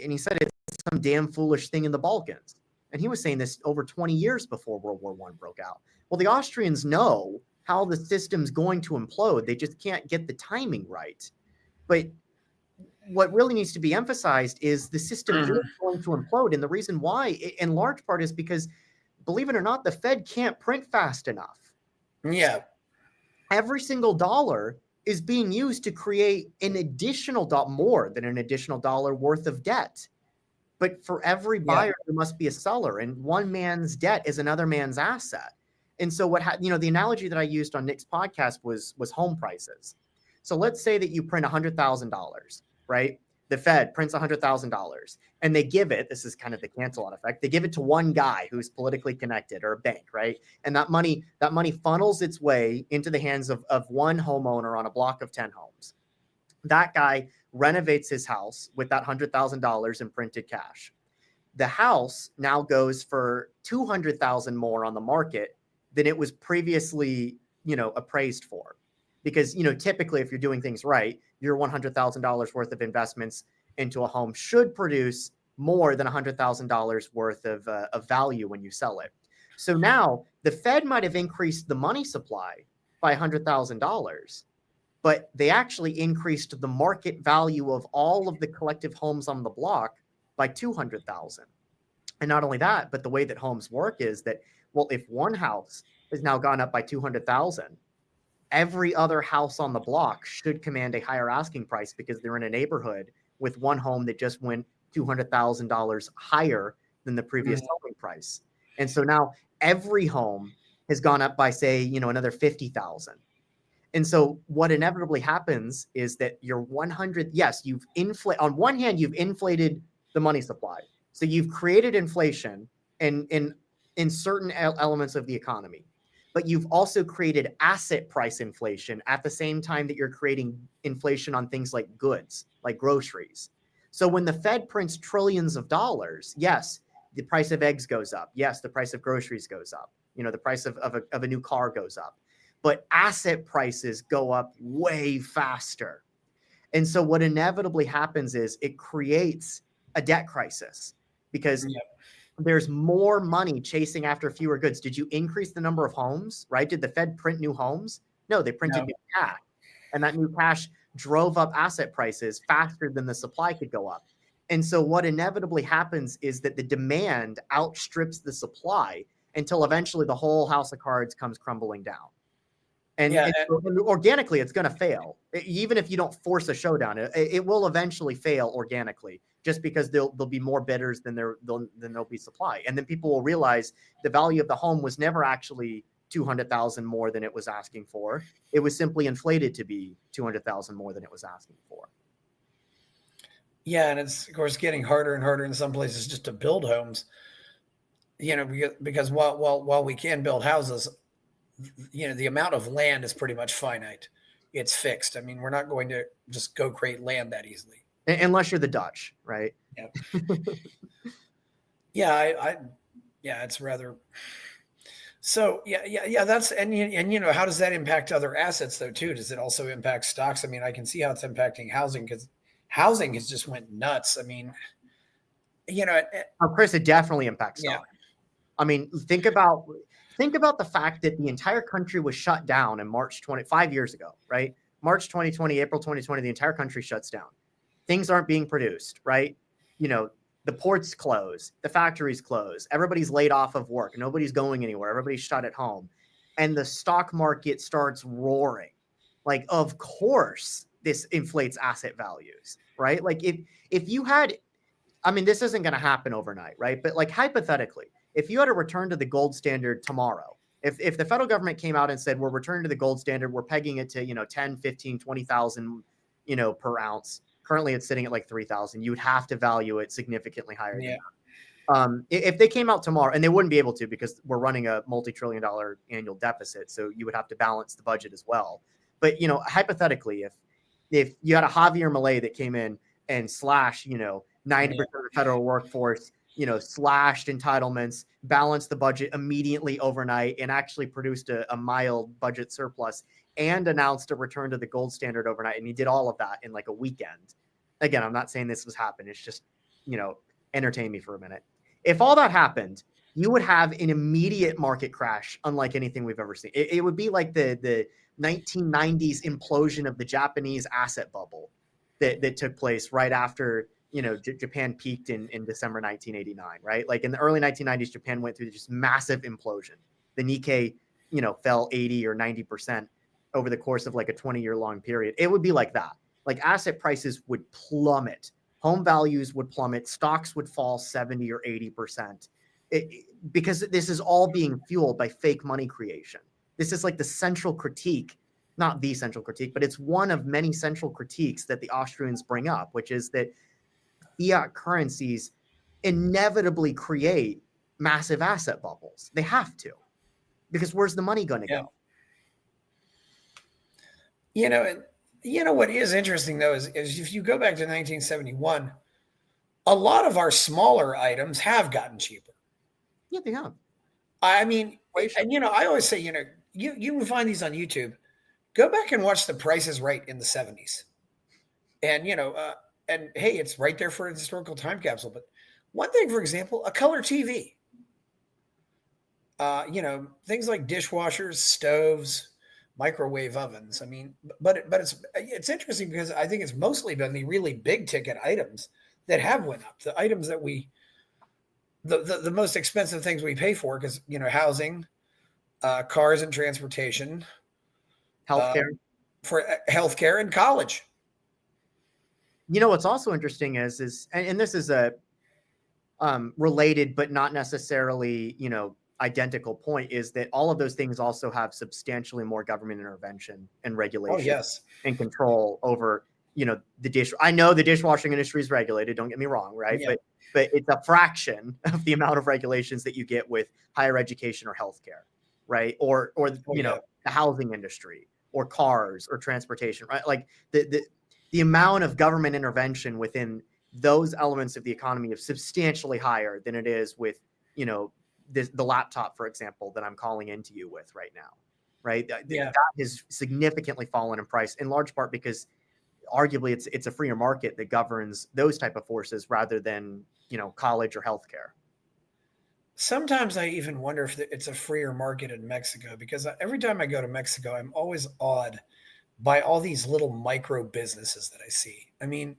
And he said it's some damn foolish thing in the Balkans. And he was saying this over 20 years before World War I broke out. Well, the Austrians know how the system's going to implode. They just can't get the timing right. But what really needs to be emphasized is the system is going to implode. And the reason why, in large part, is because, believe it or not, the Fed can't print fast enough. Yeah. So every single dollar is being used to create an additional more than an additional dollar worth of debt. But for every buyer, there must be a seller, and one man's debt is another man's asset. And so the analogy that I used on Nick's podcast was home prices. So let's say that you print $100,000, right? the Fed prints $100,000 and they give it, this is kind of the cancel out effect, they give it to one guy who's politically connected or a bank, right? And that money funnels its way into the hands of one homeowner on a block of 10 homes. That guy renovates his house with that $100,000 in printed cash. The house now goes for $200,000 more on the market than it was previously, appraised for. Because, typically if you're doing things right, your $100,000 worth of investments into a home should produce more than $100,000 worth of value when you sell it. So now the Fed might have increased the money supply by $100,000, but they actually increased the market value of all of the collective homes on the block by 200,000. And not only that, but the way that homes work is that, well, if one house has now gone up by 200,000, every other house on the block should command a higher asking price because they're in a neighborhood with one home that just went $200,000 higher than the previous selling price. And so now every home has gone up by, say, another 50,000. And so what inevitably happens is that your 100, yes, on one hand, you've inflated the money supply. So you've created inflation in certain elements of the economy, but you've also created asset price inflation at the same time that you're creating inflation on things like goods, like groceries. So when the Fed prints trillions of dollars, yes, the price of eggs goes up. Yes, the price of groceries goes up. The price of a new car goes up. But asset prices go up way faster. And so what inevitably happens is it creates a debt crisis because there's more money chasing after fewer goods. Did you increase the number of homes, right? Did the Fed print new homes? No, they printed new cash. And that new cash drove up asset prices faster than the supply could go up. And so what inevitably happens is that the demand outstrips the supply until eventually the whole house of cards comes crumbling down. And organically, it's going to fail. Even if you don't force a showdown, it will eventually fail organically, just because there'll be more bidders than there'll be supply. And then people will realize the value of the home was never actually 200,000 more than it was asking for. It was simply inflated to be 200,000 more than it was asking for. Yeah, and it's of course getting harder and harder in some places just to build homes. Because while we can build houses, the amount of land is pretty much finite. It's fixed. I mean, we're not going to just go create land that easily. Unless you're the Dutch, right? Yeah. It's rather. So yeah. That's, and how does that impact other assets though, too? Does it also impact stocks? I mean, I can see how it's impacting housing because housing has just went nuts. I mean, Chris, it definitely impacts stocks. I mean, think about the fact that the entire country was shut down in March 25 years ago, right? March 2020, April 2020, the entire country shuts down. Things aren't being produced, right? The ports close, the factories close, everybody's laid off of work, nobody's going anywhere, everybody's shut at home. And the stock market starts roaring. Like, of course, this inflates asset values, right? Like if you had, I mean, this isn't going to happen overnight, right? But like hypothetically, if you had a return to the gold standard tomorrow, if the federal government came out and said, we're returning to the gold standard, we're pegging it to, 10, 15, 20,000, per ounce. Currently it's sitting at like 3,000. You would have to value it significantly higher than that. If they came out tomorrow, and they wouldn't be able to because we're running a multi-trillion-dollar annual deficit. So you would have to balance the budget as well. But, hypothetically, if you had a Javier Milei that came in and slashed, 90% of the federal workforce, slashed entitlements, balanced the budget immediately overnight, and actually produced a mild budget surplus and announced a return to the gold standard overnight. And he did all of that in like a weekend. Again, I'm not saying this was happened. It's just, entertain me for a minute. If all that happened, you would have an immediate market crash unlike anything we've ever seen. It would be like the 1990s implosion of the Japanese asset bubble that took place right after Japan peaked in December 1989, right? Like in the early 1990s, Japan went through just massive implosion. The Nikkei, fell 80 or 90% over the course of like a 20-year long period. It would be like that. Like asset prices would plummet. Home values would plummet. Stocks would fall 70 or 80%. Because this is all being fueled by fake money creation. This is like the central critique not the central critique, but it's one of many central critiques that the Austrians bring up, which is that fiat currencies inevitably create massive asset bubbles. They have to, because where's the money going to go? What is interesting though is if you go back to 1971, a lot of our smaller items have gotten cheaper. Yeah, they have. I mean, and I always say, you can find these on YouTube. Go back and watch The Price is Right in the 70s. And, and hey, it's right there for a historical time capsule. But one thing, for example, a color TV. Things like dishwashers, stoves, microwave ovens. I mean, but it's interesting because I think it's mostly been the really big ticket items that have went up. The items that the most expensive things we pay for, because housing, cars and transportation, healthcare, for healthcare and college. What's also interesting is and this is a related but not necessarily identical point, is that all of those things also have substantially more government intervention and regulation and control over the dish. I know the dishwashing industry is regulated, don't get me wrong, right? Yeah. But it's a fraction of the amount of regulations that you get with higher education or healthcare, right? Or the housing industry or cars or transportation, right? Like the amount of government intervention within those elements of the economy is substantially higher than it is with the laptop, for example, that I'm calling into you with right now, right? That has significantly fallen in price, in large part because arguably it's a freer market that governs those type of forces rather than college or healthcare. Sometimes I even wonder if it's a freer market in Mexico, because every time I go to Mexico, I'm always awed by all these little micro businesses that I see. I mean,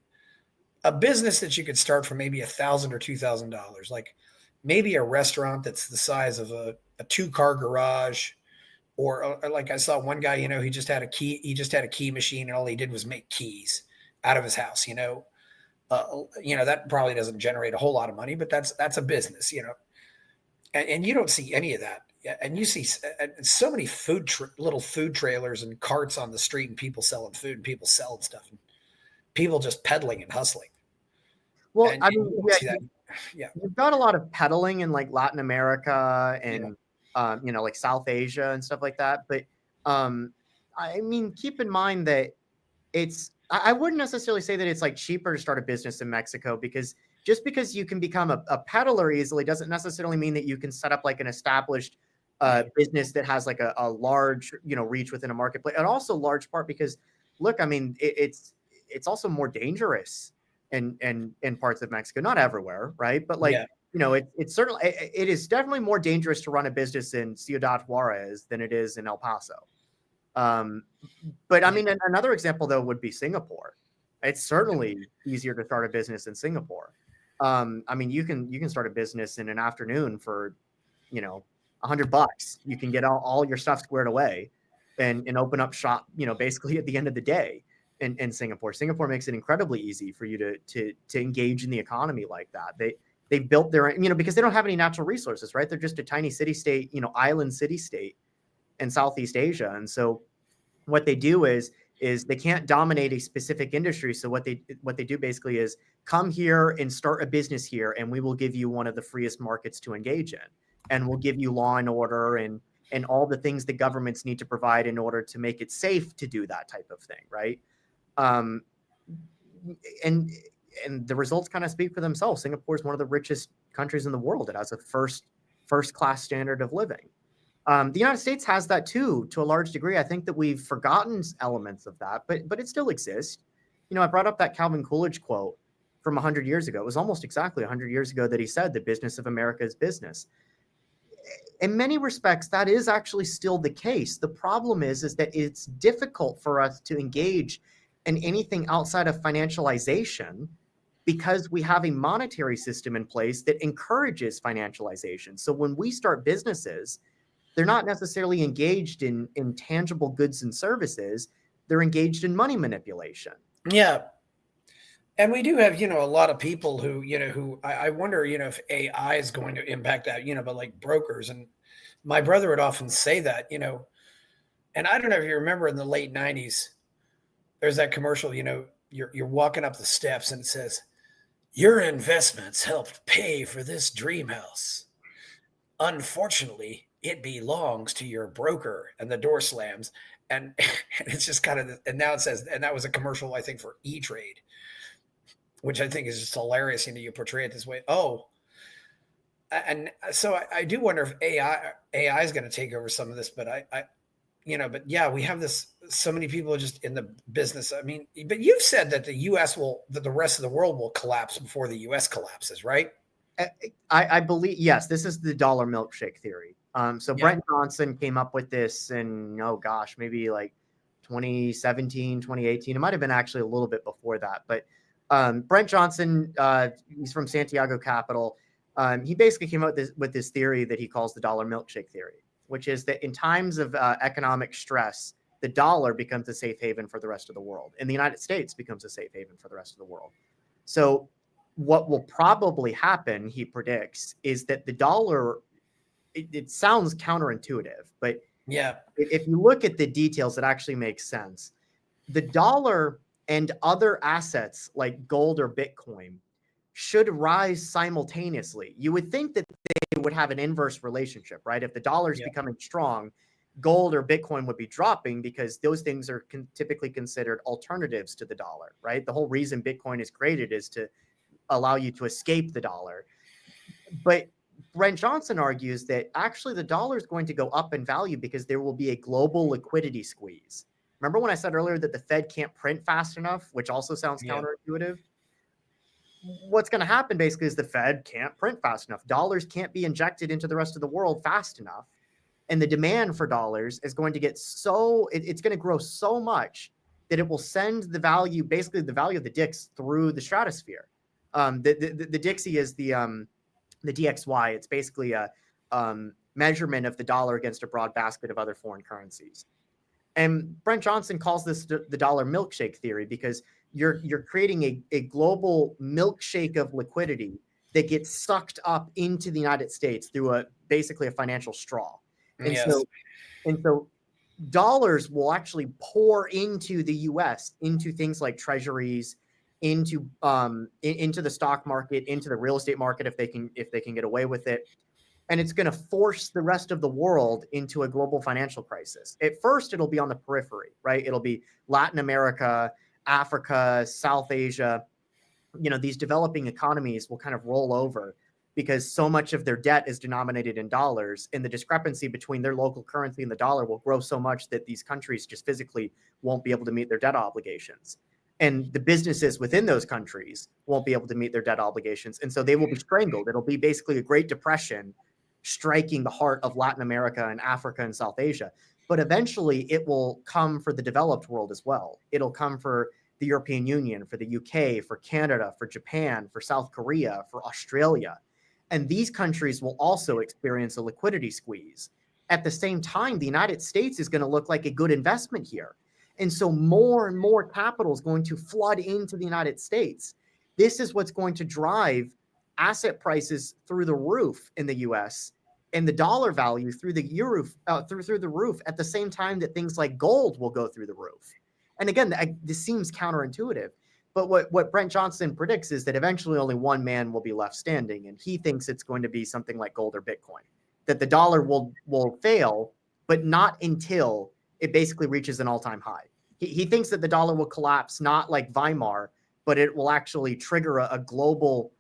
a business that you could start for maybe $1,000 or $2,000, like maybe a restaurant that's the size of a 2-car garage, or like I saw one guy, he just had a key machine, and all he did was make keys out of his house. That probably doesn't generate a whole lot of money, but that's a business, and you don't see any of that. And you see so many little food trailers and carts on the street, and people selling food, and people selling stuff, and people just peddling and hustling. Well, and, I mean, you've got a lot of peddling in like Latin America and like South Asia and stuff like that. But I mean, keep in mind that I wouldn't necessarily say that it's like cheaper to start a business in Mexico, because just because you can become a peddler easily doesn't necessarily mean that you can set up like an established business that has like a large reach within a marketplace. And also large part because look, I mean, it's also more dangerous in parts of Mexico, not everywhere, right? But like it's certainly, it is definitely more dangerous to run a business in Ciudad Juarez than it is in El Paso. But I mean, another example though would be Singapore. It's certainly easier to start a business in Singapore. I mean, you can start a business in an afternoon for $100. You can get all your stuff squared away and open up shop, basically at the end of the day in Singapore. Singapore makes it incredibly easy for you to engage in the economy like that. They built their, because they don't have any natural resources, right? They're just a tiny city-state, island city-state in Southeast Asia. And so what they do is they can't dominate a specific industry. So what they do basically is come here and start a business here, and we will give you one of the freest markets to engage in. And we'll give you law and order and all the things that governments need to provide in order to make it safe to do that type of thing, right? And the results kind of speak for themselves. Singapore is one of the richest countries in the world. It has a first class standard of living. The United States has that too, to a large degree. I think that we've forgotten elements of that, but it still exists. I brought up that Calvin Coolidge quote from 100 years ago. It was almost exactly 100 years ago that he said, "The business of America is business." In many respects, that is actually still the case. The problem is that it's difficult for us to engage in anything outside of financialization because we have a monetary system in place that encourages financialization. So when we start businesses, they're not necessarily engaged in tangible goods and services. They're engaged in money manipulation. Yeah. And we do have, a lot of people who I wonder, if AI is going to impact that, but like brokers. And my brother would often say that, And I don't know if you remember in the late 90s, there's that commercial, you're walking up the steps and it says, "Your investments helped pay for this dream house. Unfortunately, it belongs to your broker," and the door slams. And, and it's just kind of, and now it says, and that was a commercial, I think, for E-Trade, which I think is just hilarious. You portray it this way. Oh, and so I do wonder if AI is going to take over some of this, but but yeah, we have this, so many people just in the business. I mean, but you've said that that the rest of the world will collapse before the US collapses, right? I believe, yes, this is the dollar milkshake theory. So Yeah. Brent Johnson came up with this in, oh gosh, maybe like 2017, 2018. It might have been actually a little bit before that. But Brent Johnson, he's from Santiago Capital. He basically came out with this theory that he calls the dollar milkshake theory, which is that in times of economic stress, the dollar becomes a safe haven for the rest of the world, and the United States becomes a safe haven for the rest of the world. So what will probably happen, he predicts, is that the dollar, it sounds counterintuitive, but Yeah. if you look at the details, it actually makes sense. The dollar and other assets like gold or Bitcoin should rise simultaneously. You would think that they would have an inverse relationship, right? If the dollar is becoming strong, gold or Bitcoin would be dropping because those things are typically considered alternatives to the dollar, right? The whole reason Bitcoin is created is to allow you to escape the dollar. But Brent Johnson argues that actually the dollar is going to go up in value because there will be a global liquidity squeeze. Remember when I said earlier that the Fed can't print fast enough, which also sounds counterintuitive? What's going to happen basically is the Fed can't print fast enough. Dollars can't be injected into the rest of the world fast enough. And the demand for dollars is going to get it's going to grow so much that it will send the value, basically the value of the DIX through the stratosphere. The Dixie is the DXY. It's basically a measurement of the dollar against a broad basket of other foreign currencies. And Brent Johnson calls this the dollar milkshake theory because you're creating a global milkshake of liquidity that gets sucked up into the United States through basically a financial straw. And so dollars will actually pour into the US, into things like treasuries, into the stock market, into the real estate market if they can get away with it. And it's going to force the rest of the world into a global financial crisis. At first, it'll be on the periphery, right? It'll be Latin America, Africa, South Asia. These developing economies will kind of roll over because so much of their debt is denominated in dollars, and the discrepancy between their local currency and the dollar will grow so much that these countries just physically won't be able to meet their debt obligations. And the businesses within those countries won't be able to meet their debt obligations. And so they will be strangled. It'll be basically a Great Depression striking the heart of Latin America and Africa and South Asia. But eventually it will come for the developed world as well. It'll come for the European Union, for the UK, for Canada, for Japan, for South Korea, for Australia. And these countries will also experience a liquidity squeeze. At the same time, the United States is going to look like a good investment here. And so more and more capital is going to flood into the United States. This is what's going to drive asset prices through the roof in the US and the dollar value through the through the roof at the same time that things like gold will go through the roof. And again, this seems counterintuitive, but what Brent Johnson predicts is that eventually only one man will be left standing, and he thinks it's going to be something like gold or Bitcoin, that the dollar will fail, but not until it basically reaches an all-time high. He thinks that the dollar will collapse, not like Weimar, but it will actually trigger a global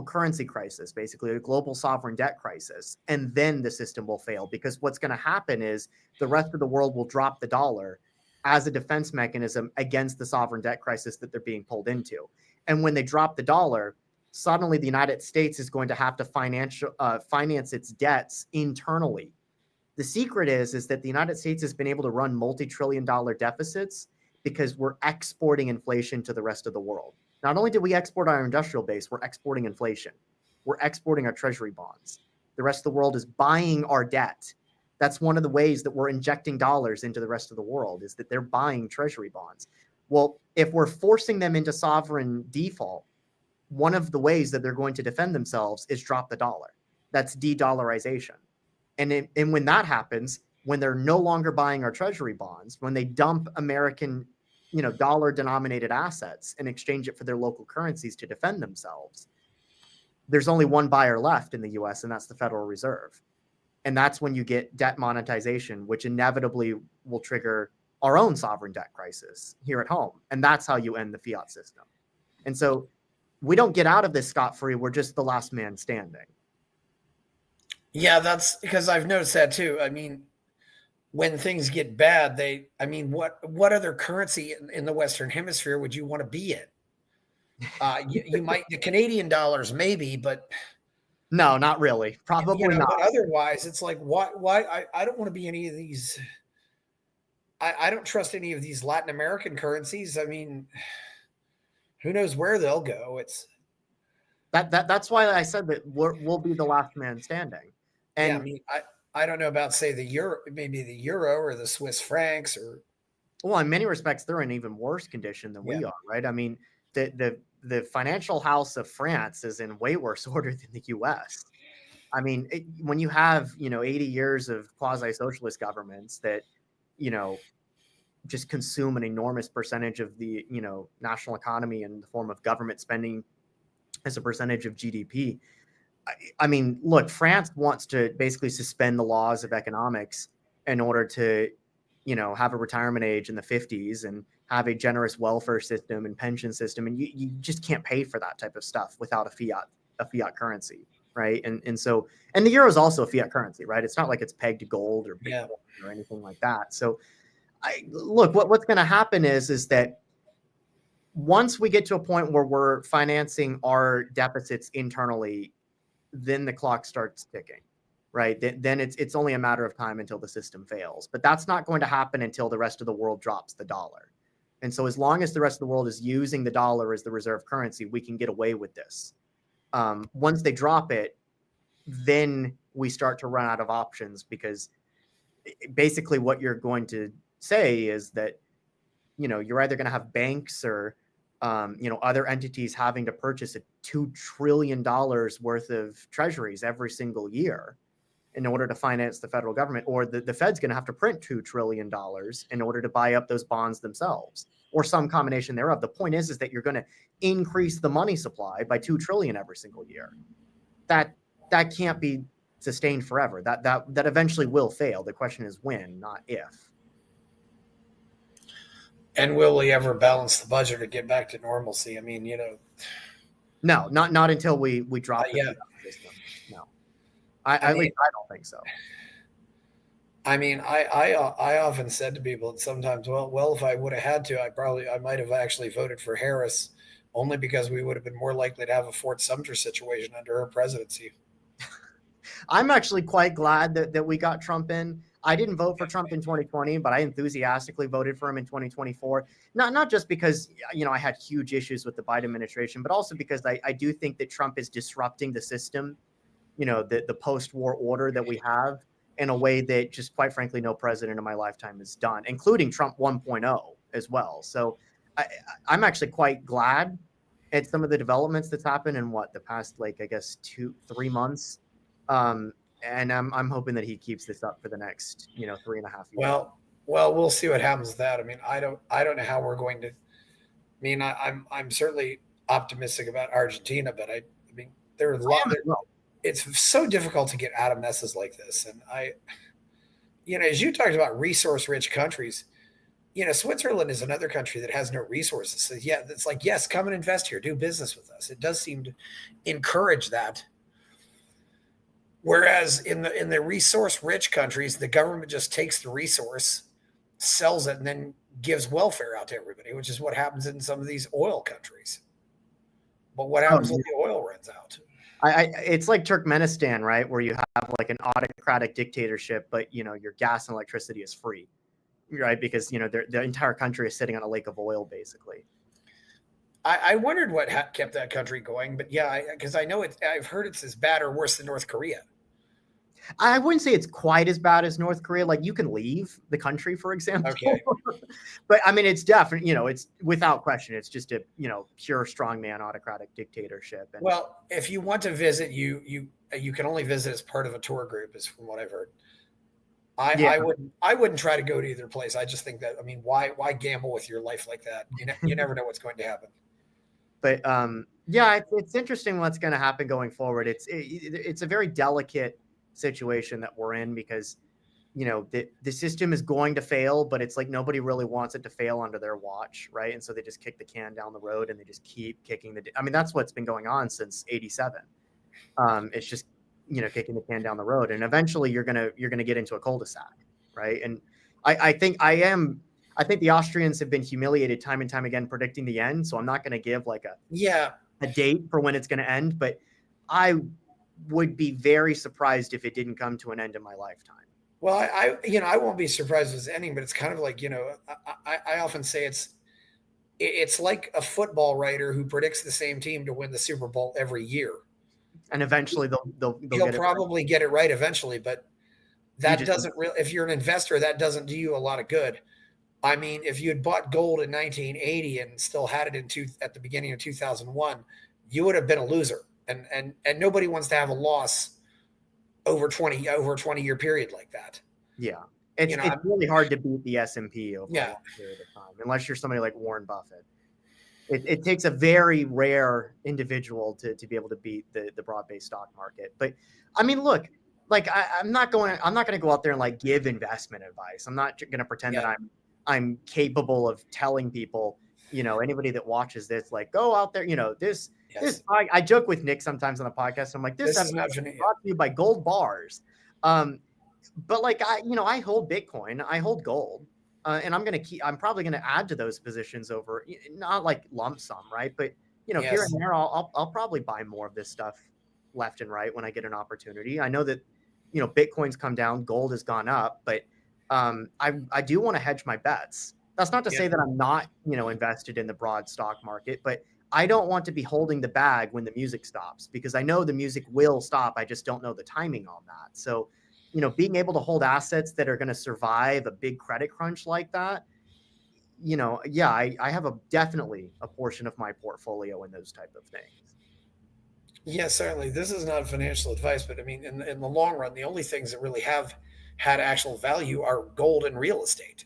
currency crisis, basically a global sovereign debt crisis. And then the system will fail, because what's going to happen is the rest of the world will drop the dollar as a defense mechanism against the sovereign debt crisis that they're being pulled into. And when they drop the dollar, suddenly the United States is going to have to finance its debts internally. The secret is that the United States has been able to run multi-trillion-dollar deficits because we're exporting inflation to the rest of the world. Not only did we export our industrial base, we're exporting inflation. We're exporting our treasury bonds. The rest of the world is buying our debt. That's one of the ways that we're injecting dollars into the rest of the world, is that they're buying treasury bonds. Well, if we're forcing them into sovereign default, one of the ways that they're going to defend themselves is drop the dollar. That's de-dollarization. And when that happens, when they're no longer buying our treasury bonds, when they dump American, dollar denominated assets and exchange it for their local currencies to defend themselves, there's only one buyer left in the US, and that's the Federal Reserve. And that's when you get debt monetization, which inevitably will trigger our own sovereign debt crisis here at home. And that's how you end the fiat system. And so we don't get out of this scot-free. We're just the last man standing. Yeah, that's because I've noticed that too. I mean, when things get bad, what other currency in the Western Hemisphere would you want to be in? You might, the Canadian dollars maybe, but no, not really. Probably not. But otherwise, it's like, why? I don't want to be any of these. I don't trust any of these Latin American currencies. I mean, who knows where they'll go? It's that's why I said that we'll be the last man standing. And yeah, I mean, I don't know about, say, the euro, maybe the euro or the Swiss francs, or well, in many respects, they're in even worse condition than we are, right? I mean, the financial house of France is in way worse order than the U.S. I mean, when you have 80 years of quasi-socialist governments that just consume an enormous percentage of the national economy in the form of government spending as a percentage of GDP. I mean, look, France wants to basically suspend the laws of economics in order to, have a retirement age in the 50s and have a generous welfare system and pension system. And you just can't pay for that type of stuff without a fiat currency, right? And so the euro is also a fiat currency, right? It's not like it's pegged to gold or Bitcoin or anything like that. So look, what's going to happen is that once we get to a point where we're financing our deficits internally, then the clock starts ticking, right? Then it's only a matter of time until the system fails. But that's not going to happen until the rest of the world drops the dollar. And so as long as the rest of the world is using the dollar as the reserve currency, we can get away with this. Once they drop it, then we start to run out of options, because basically what you're going to say is that, you're either going to have banks or other entities having to purchase $2 trillion worth of treasuries every single year in order to finance the federal government, or the Fed's going to have to print $2 trillion in order to buy up those bonds themselves, or some combination thereof. The point is that you're going to increase the money supply by $2 trillion every single year. That can't be sustained forever. That eventually will fail. The question is when, not if. And will we ever balance the budget or get back to normalcy? I mean, no, not until we drop the system. No, at least I don't think so. I mean, I often said to people that sometimes, well, if I would have had to, I might have actually voted for Harris, only because we would have been more likely to have a Fort Sumter situation under her presidency. I'm actually quite glad that we got Trump in. I didn't vote for Trump in 2020, but I enthusiastically voted for him in 2024. Not just because, I had huge issues with the Biden administration, but also because I do think that Trump is disrupting the system, the post-war order that we have, in a way that just, quite frankly, no president in my lifetime has done, including Trump 1.0 as well. So I'm actually quite glad at some of the developments that's happened in the past, 2-3 months. And I'm hoping that he keeps this up for the next, 3.5 years. Well, we'll see what happens with that. I mean, I don't know how we're going to. I mean, I'm certainly optimistic about Argentina, but I mean, there are a lot. It's so difficult to get out of messes like this, and as you talked about resource-rich countries, Switzerland is another country that has no resources. So yeah, it's like, yes, come and invest here, do business with us. It does seem to encourage that. Whereas in the resource-rich countries, the government just takes the resource, sells it, and then gives welfare out to everybody, which is what happens in some of these oil countries. But what happens when the oil runs out? It's like Turkmenistan, right, where you have like an autocratic dictatorship, but your gas and electricity is free, right? Because the entire country is sitting on a lake of oil, basically. I wondered what kept that country going, but yeah, because I know I've heard it's as bad or worse than North Korea. I wouldn't say it's quite as bad as North Korea. Like, you can leave the country, for example. Okay. But I mean, it's definitely, it's without question, it's just a, pure strongman autocratic dictatorship. And, well, if you want to visit, you can only visit as part of a tour group, is from what I've heard. Yeah. I wouldn't try to go to either place. I just think that, I mean, why gamble with your life like that? You never know what's going to happen. But yeah, it's interesting what's going to happen going forward. It's a very delicate situation that we're in because the system is going to fail, but it's like nobody really wants it to fail under their watch, right? And so they just kick the can down the road and they just keep kicking I mean, that's what's been going on since '87. It's just kicking the can down the road, and eventually you're gonna get into a cul-de-sac, right? And I think I think the Austrians have been humiliated time and time again predicting the end, so I'm not going to give like a date for when it's going to end, but I would be very surprised if it didn't come to an end in my lifetime. Well, I won't be surprised if it's ending, but it's kind of like, I often say it's like a football writer who predicts the same team to win the Super Bowl every year. And eventually they'll He'll probably get it right eventually, but that doesn't really, if you're an investor, that doesn't do you a lot of good. I mean, if you had bought gold in 1980 and still had it at the beginning of 2001, you would have been a loser. And nobody wants to have a loss over a 20-year period like that. Yeah. It's really hard to beat the S&P over a long period of time, unless you're somebody like Warren Buffett. It takes a very rare individual to be able to beat the broad-based stock market. But I mean, look, like I'm not going to go out there and like give investment advice. I'm not going to pretend that I'm capable of telling people, anybody that watches this, like, go out there, this. I joke with Nick sometimes on the podcast. I'm like, this is brought to you by Gold Bars. But like I hold Bitcoin, I hold gold, and I'm probably going to add to those positions over, not like lump sum, right? But here and there, I'll probably buy more of this stuff left and right when I get an opportunity. I know that Bitcoin's come down, gold has gone up, but I do want to hedge my bets. That's not to say that I'm not invested in the broad stock market, but I don't want to be holding the bag when the music stops, because I know the music will stop. I just don't know the timing on that. So being able to hold assets that are going to survive a big credit crunch like that, I have definitely a portion of my portfolio in those type of things. Yeah, certainly. This is not financial advice, but I mean, in the long run, the only things that really have had actual value are gold and real estate.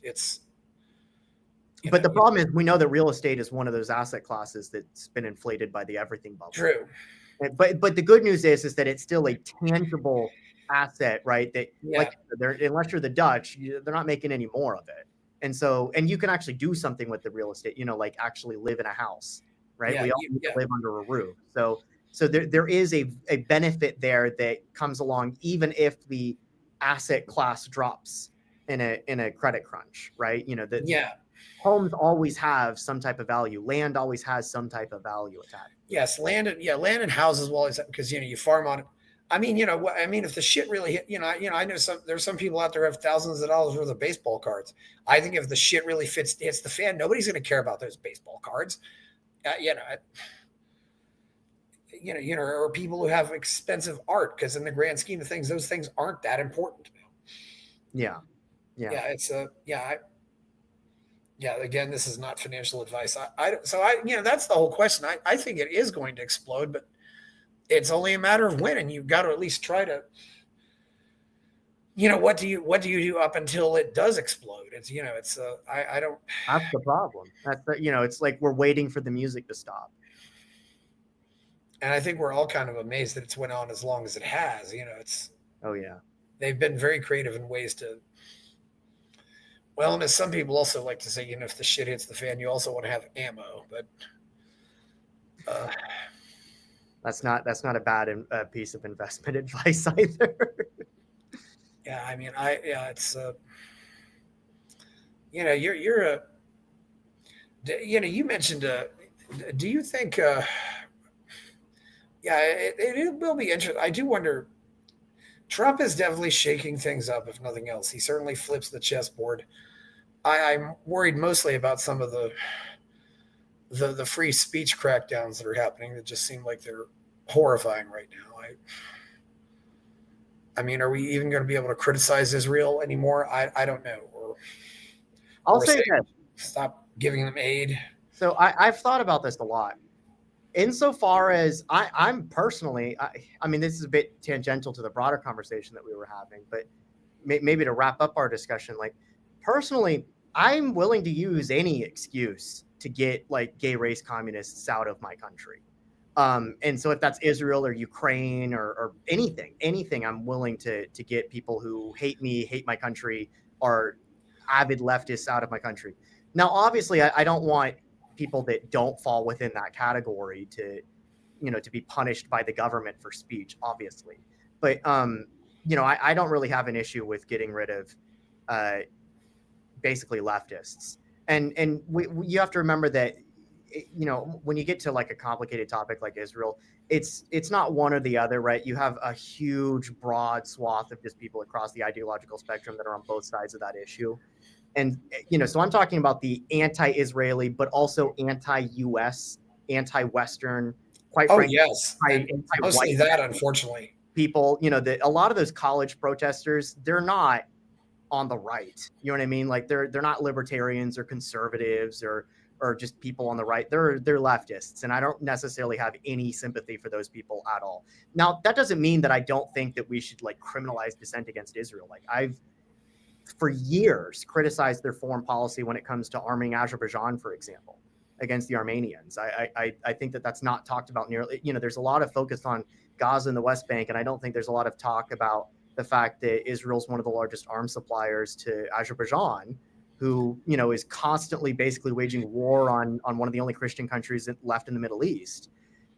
But the problem is, we know that real estate is one of those asset classes that's been inflated by the everything bubble. True. But the good news is that it's still a tangible asset, right? That unless you're the Dutch, they're not making any more of it. And you can actually do something with the real estate, like actually live in a house, right? Yeah, we all need to live under a roof. So there is a benefit there that comes along, even if the asset class drops in a credit crunch, right? Homes always have some type of value. Land always has some type of value attached. Yes, land and houses will always, because you farm on it. I mean, if the shit really hit, I know there's some people out there who have thousands of dollars worth of baseball cards. I think if the shit really hits the fan, nobody's going to care about those baseball cards. Or people who have expensive art, because in the grand scheme of things, those things aren't that important. Yeah. Again, this is not financial advice. That's the whole question. I think it is going to explode, but it's only a matter of when, and you've got to at least try to, what do you do up until it does explode? I don't. That's the problem. It's like we're waiting for the music to stop. And I think we're all kind of amazed that it's went on as long as it has. Oh yeah. They've been very creative in ways to. Well, and as some people also like to say, if the shit hits the fan, you also want to have ammo. But that's not a bad piece of investment advice either. Yeah, I mean, it's you're a, you mentioned do you think it will be interesting. I do wonder. Trump is definitely shaking things up, if nothing else. He certainly flips the chessboard. I'm worried mostly about some of the free speech crackdowns that are happening that just seem like they're horrifying right now. I mean, are we even going to be able to criticize Israel anymore? I don't know. I'll say this. Stop giving them aid. So I've thought about this a lot. Insofar as I'm personally, I mean, this is a bit tangential to the broader conversation that we were having, but maybe to wrap up our discussion, like personally, I'm willing to use any excuse to get like gay race communists out of my country. And so if that's Israel or Ukraine or anything, I'm willing to get people who hate me, hate my country, are avid leftists out of my country. Now, obviously, I don't want people that don't fall within that category to, to be punished by the government for speech, obviously. But, I don't really have an issue with getting rid of basically leftists. And you have to remember that, when you get to like a complicated topic like Israel, it's not one or the other, right? You have a huge, broad swath of just people across the ideological spectrum that are on both sides of that issue. And, so I'm talking about the anti-Israeli, but also anti-US, anti-Western, quite frankly, yes. Mostly that, unfortunately. People, a lot of those college protesters, they're not on the right. You know what I mean? Like they're not libertarians or conservatives or just people on the right. They're leftists. And I don't necessarily have any sympathy for those people at all. Now, that doesn't mean that I don't think that we should like criminalize dissent against Israel. Like I've for years criticized their foreign policy when it comes to arming Azerbaijan, for example, against the Armenians. I think that that's not talked about nearly. There's a lot of focus on Gaza and the West Bank, and I don't think there's a lot of talk about the fact that Israel's one of the largest arms suppliers to Azerbaijan, who, is constantly basically waging war on one of the only Christian countries left in the Middle East.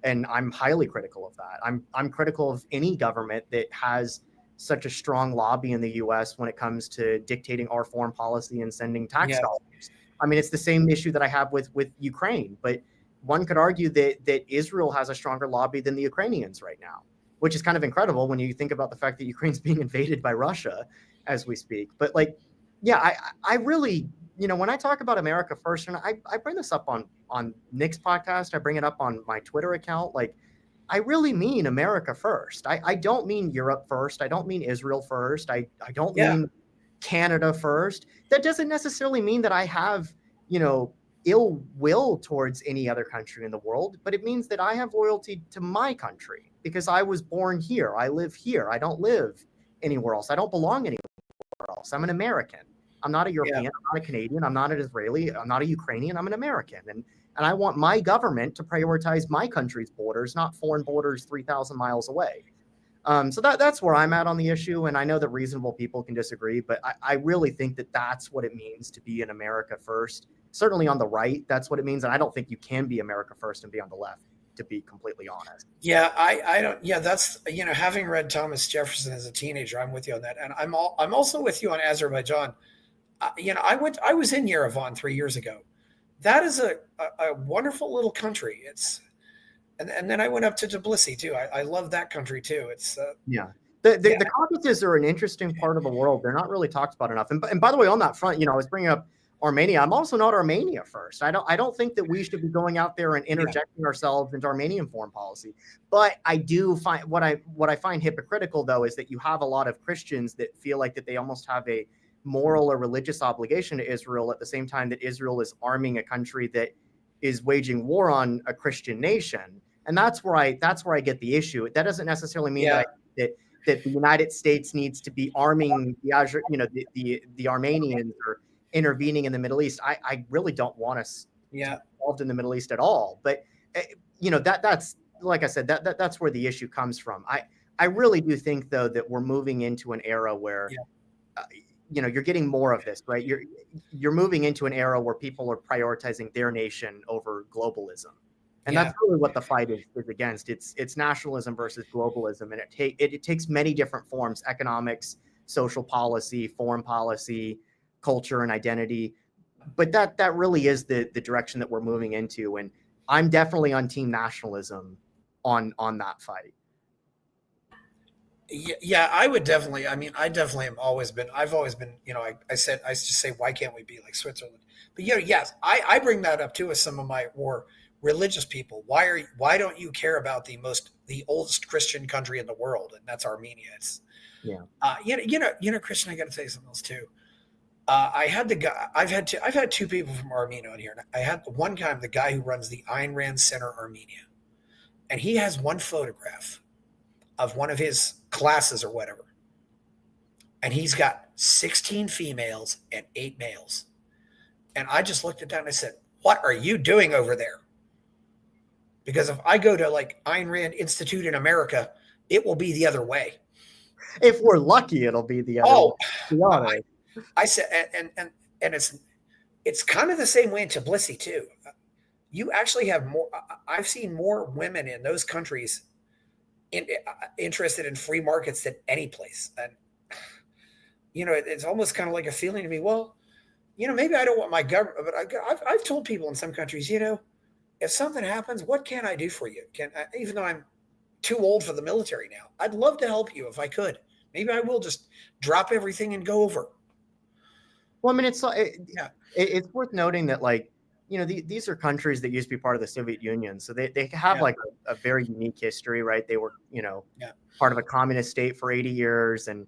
And I'm highly critical of that. I'm critical of any government that has such a strong lobby in the US when it comes to dictating our foreign policy and sending tax dollars. I mean, it's the same issue that I have with Ukraine, but one could argue that Israel has a stronger lobby than the Ukrainians right now, which is kind of incredible when you think about the fact that Ukraine's being invaded by Russia as we speak. But like, yeah, I really, when I talk about America first, and I bring this up on Nick's podcast, I bring it up on my Twitter account, like, I really mean America first. I don't mean Europe first. I don't mean Israel first. I don't mean Canada first. That doesn't necessarily mean that I have, ill will towards any other country in the world, but it means that I have loyalty to my country because I was born here. I live here. I don't live anywhere else. I don't belong anywhere else. I'm an American. I'm not a European. I'm not a Canadian. I'm not an Israeli. I'm not a Ukrainian. I'm an American. And I want my government to prioritize my country's borders, not foreign borders 3,000 miles away. So that's where I'm at on the issue. And I know that reasonable people can disagree, but I really think that that's what it means to be in America first. Certainly on the right, that's what it means. And I don't think you can be America first and be on the left, to be completely honest. Yeah, I don't. Yeah, that's, having read Thomas Jefferson as a teenager, I'm with you on that. And I'm also with you on Azerbaijan. I was in Yerevan 3 years ago. That is a wonderful little country. And then I went up to Tbilisi too. I love that country too. It's the Caucasus are an interesting part of the world. They're not really talked about enough. And by the way, on that front, I was bringing up Armenia. I'm also not Armenia first. I don't think that we should be going out there and interjecting ourselves into Armenian foreign policy. But I do find what I find hypocritical though is that you have a lot of Christians that feel like that they almost have a moral or religious obligation to Israel at the same time that Israel is arming a country that is waging war on a Christian nation. And that's where I get the issue. That doesn't necessarily mean that the United States needs to be arming the Armenians or intervening in the Middle East. I really don't want us involved in the Middle East at all. But that's like I said, that's where the issue comes from. I really do think though that we're moving into an era where you're getting more of this, right? You're moving into an era where people are prioritizing their nation over globalism. And that's really what the fight is against. It's nationalism versus globalism. And it takes many different forms: economics, social policy, foreign policy, culture, and identity. But that really is the direction that we're moving into. And I'm definitely on team nationalism on that fight. Yeah, I would definitely. I mean, I definitely have always been. I've always been. I just say, why can't we be like Switzerland? But yes, I bring that up too with some of my more religious people. Why don't you care about the oldest Christian country in the world, and that's Armenia? It's Christian. I got to say something else too. I've had two people from Armenia on here. I had one time the guy who runs the Ayn Rand Center Armenia, and he has one photograph of one of his classes or whatever. and he's got 16 females and 8 males. And I just looked at that and I said, what are you doing over there? Because if I go to like Ayn Rand Institute in America, it will be the other way. If we're lucky, it'll be the other way, to be honest. I said, and it's kind of the same way in Tbilisi too. You actually have more. I've seen more women in those countries interested in free markets than any place. And it's almost kind of like a feeling to me. Well, maybe I don't want my government, but I've told people in some countries, if something happens, what can I do for you? Even though I'm too old for the military now, I'd love to help you if I could. Maybe I will just drop everything and go over. Well, I mean, it's worth noting that, like, these are countries that used to be part of the Soviet Union, so they have like a very unique history, right? They were part of a communist state for 80 years, and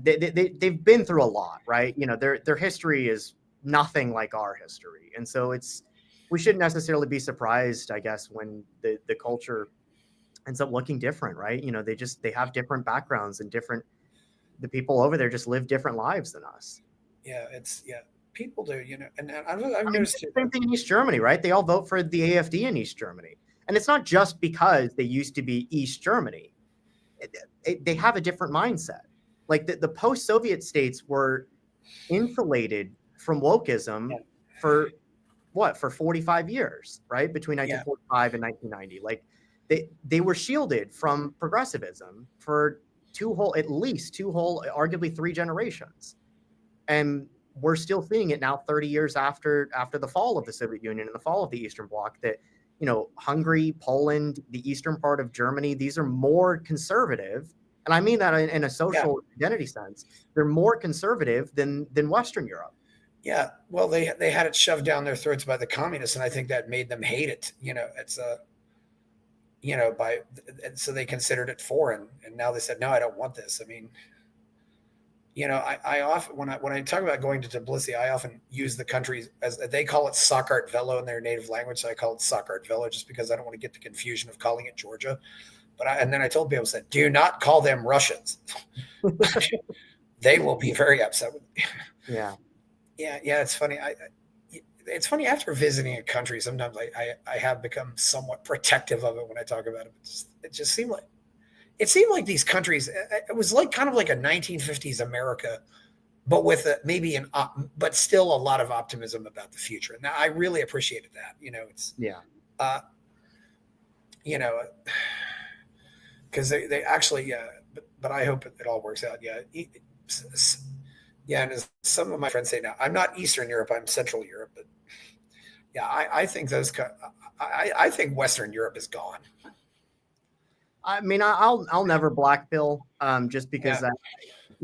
they've been through a lot, right? Their history is nothing like our history, and so we shouldn't necessarily be surprised, I guess, when the culture ends up looking different, right? They have different backgrounds and the people over there just live different lives than us. People do, and I've noticed the same thing in East Germany, right? They all vote for the AfD in East Germany, and it's not just because they used to be East Germany. They have a different mindset. Like the post-Soviet states were insulated from wokeism for 45 years, right? Between 1945 and 1990. Like they were shielded from progressivism for at least two whole, arguably 3 generations. And we're still seeing it now 30 years after the fall of the Soviet Union and the fall of the Eastern Bloc, that Hungary, Poland, the eastern part of Germany, these are more conservative, and I mean that in a social identity sense. They're more conservative than Western Europe. Yeah, well, they had it shoved down their throats by the communists, and I think that made them hate it. It's so they considered it foreign, and now they said, no, I don't want this. I mean, I often, when I talk about going to Tbilisi, I often use the countries as they call it Sakartvelo in their native language. So I call it Sakartvelo just because I don't want to get the confusion of calling it Georgia. And then I told people, I said, do not call them Russians. They will be very upset with me. Yeah. It's funny. It's funny, after visiting a country, sometimes I have become somewhat protective of it when I talk about it. It just seemed like these countries, it was like kind of like a 1950s America, but with but still a lot of optimism about the future. And I really appreciated that. Because they actually, but I hope it all works out. And as some of my friends say now, I'm not Eastern Europe, I'm Central Europe. But I think I think Western Europe is gone. I mean, I'll never blackpill, just because that,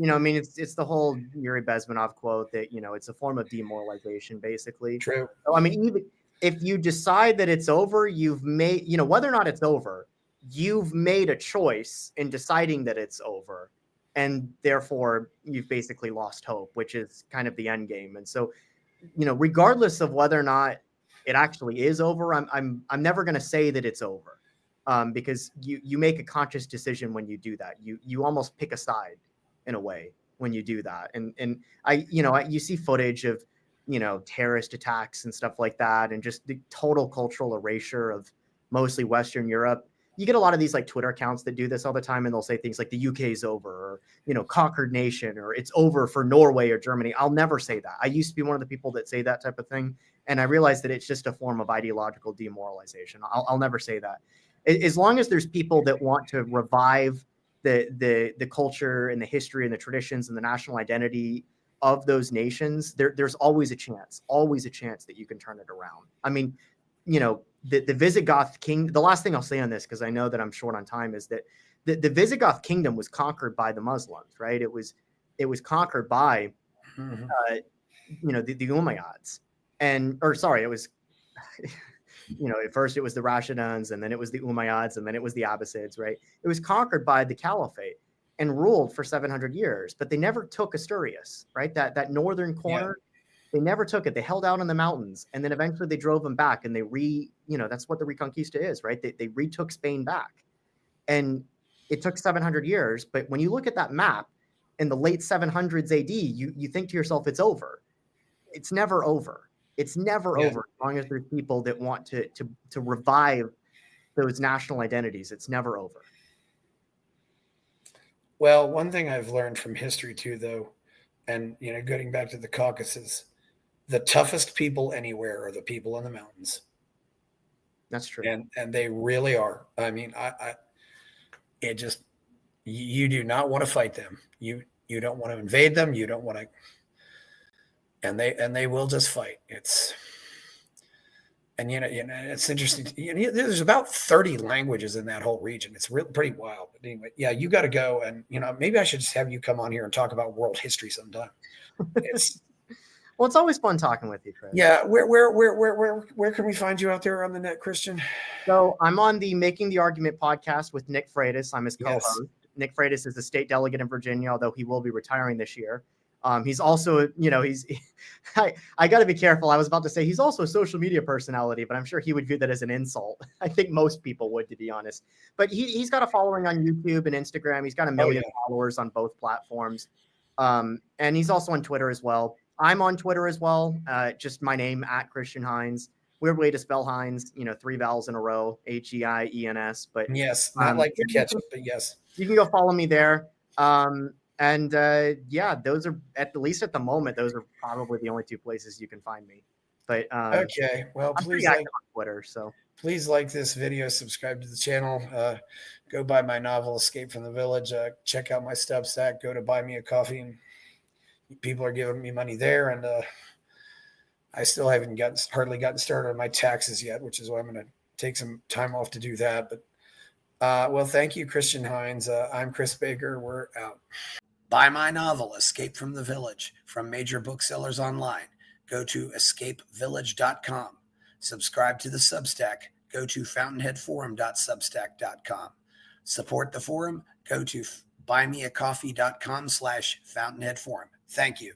I mean, it's the whole Yuri Bezmenov quote that, it's a form of demoralization, basically. True. So, I mean, even if you decide that it's over, you've made, whether or not it's over, you've made a choice in deciding that it's over, and therefore you've basically lost hope, which is kind of the end game. And so, regardless of whether or not it actually is over, I'm never going to say that it's over. Because you make a conscious decision when you do that. You almost pick a side in a way when you do that. And you see footage of, terrorist attacks and stuff like that, and just the total cultural erasure of mostly Western Europe. You get a lot of these like Twitter accounts that do this all the time, and they'll say things like the UK's over, or, conquered nation, or it's over for Norway or Germany. I'll never say that. I used to be one of the people that say that type of thing, and I realized that it's just a form of ideological demoralization. I'll never say that. As long as there's people that want to revive the culture and the history and the traditions and the national identity of those nations, there's always a chance that you can turn it around. I mean, the Visigoth king, the last thing I'll say on this, because I know that I'm short on time, is that the Visigoth kingdom was conquered by the Muslims, right? It was conquered by, the Umayyads, it was, at first it was the Rashidans, and then it was the Umayyads, and then it was the Abbasids, right? It was conquered by the Caliphate and ruled for 700 years, but they never took Asturias, right? That northern corner, they never took it. They held out in the mountains, and then eventually they drove them back, and that's what the Reconquista is, right? They retook Spain back, and it took 700 years. But when you look at that map, in the late 700s AD, you think to yourself, it's over. It's never over. It's never over as long as there's people that want to revive those national identities. It's never over. Well, one thing I've learned from history too, though, and getting back to the Caucasus, the toughest people anywhere are the people in the mountains. That's true. And they really are. I mean, it just, you do not want to fight them. You don't want to invade them. You don't want to, and they will just fight. And it's interesting. There's about 30 languages in that whole region. It's really pretty wild. But anyway, yeah, you got to go, and maybe I should just have you come on here and talk about world history sometime. Well, it's always fun talking with you, Chris. Yeah, where can we find you out there on the net, Christian? So I'm on the Making the Argument podcast with Nick Freitas. I'm his co-host. Yes. Nick Freitas is the state delegate in Virginia, although he will be retiring this year. He's also, I got to be careful. I was about to say he's also a social media personality, but I'm sure he would view that as an insult. I think most people would, to be honest. But he's got a following on YouTube and Instagram. He's got 1 million followers on both platforms. And he's also on Twitter as well. I'm on Twitter as well. Just my name, @Christian Heiens. Weird way to spell Heiens, 3 vowels in a row, Heiens. But yes, not like the ketchup, but yes. You can go follow me there. Those are, at least at the moment, those are probably the only 2 places you can find me. But okay, well, I'm please on Twitter. So please like this video, subscribe to the channel, go buy my novel Escape from the Village, check out my Substack, go to Buy Me a Coffee, and people are giving me money there, and I still haven't hardly gotten started on my taxes yet, which is why I'm going to take some time off to do that. But well, thank you, Christian Heiens. I'm Chris Baker. We're out. Buy my novel, Escape from the Village, from major booksellers online. Go to escapevillage.com. Subscribe to the Substack. Go to fountainheadforum.substack.com. Support the forum. Go to buymeacoffee.com/fountainheadforum. Thank you.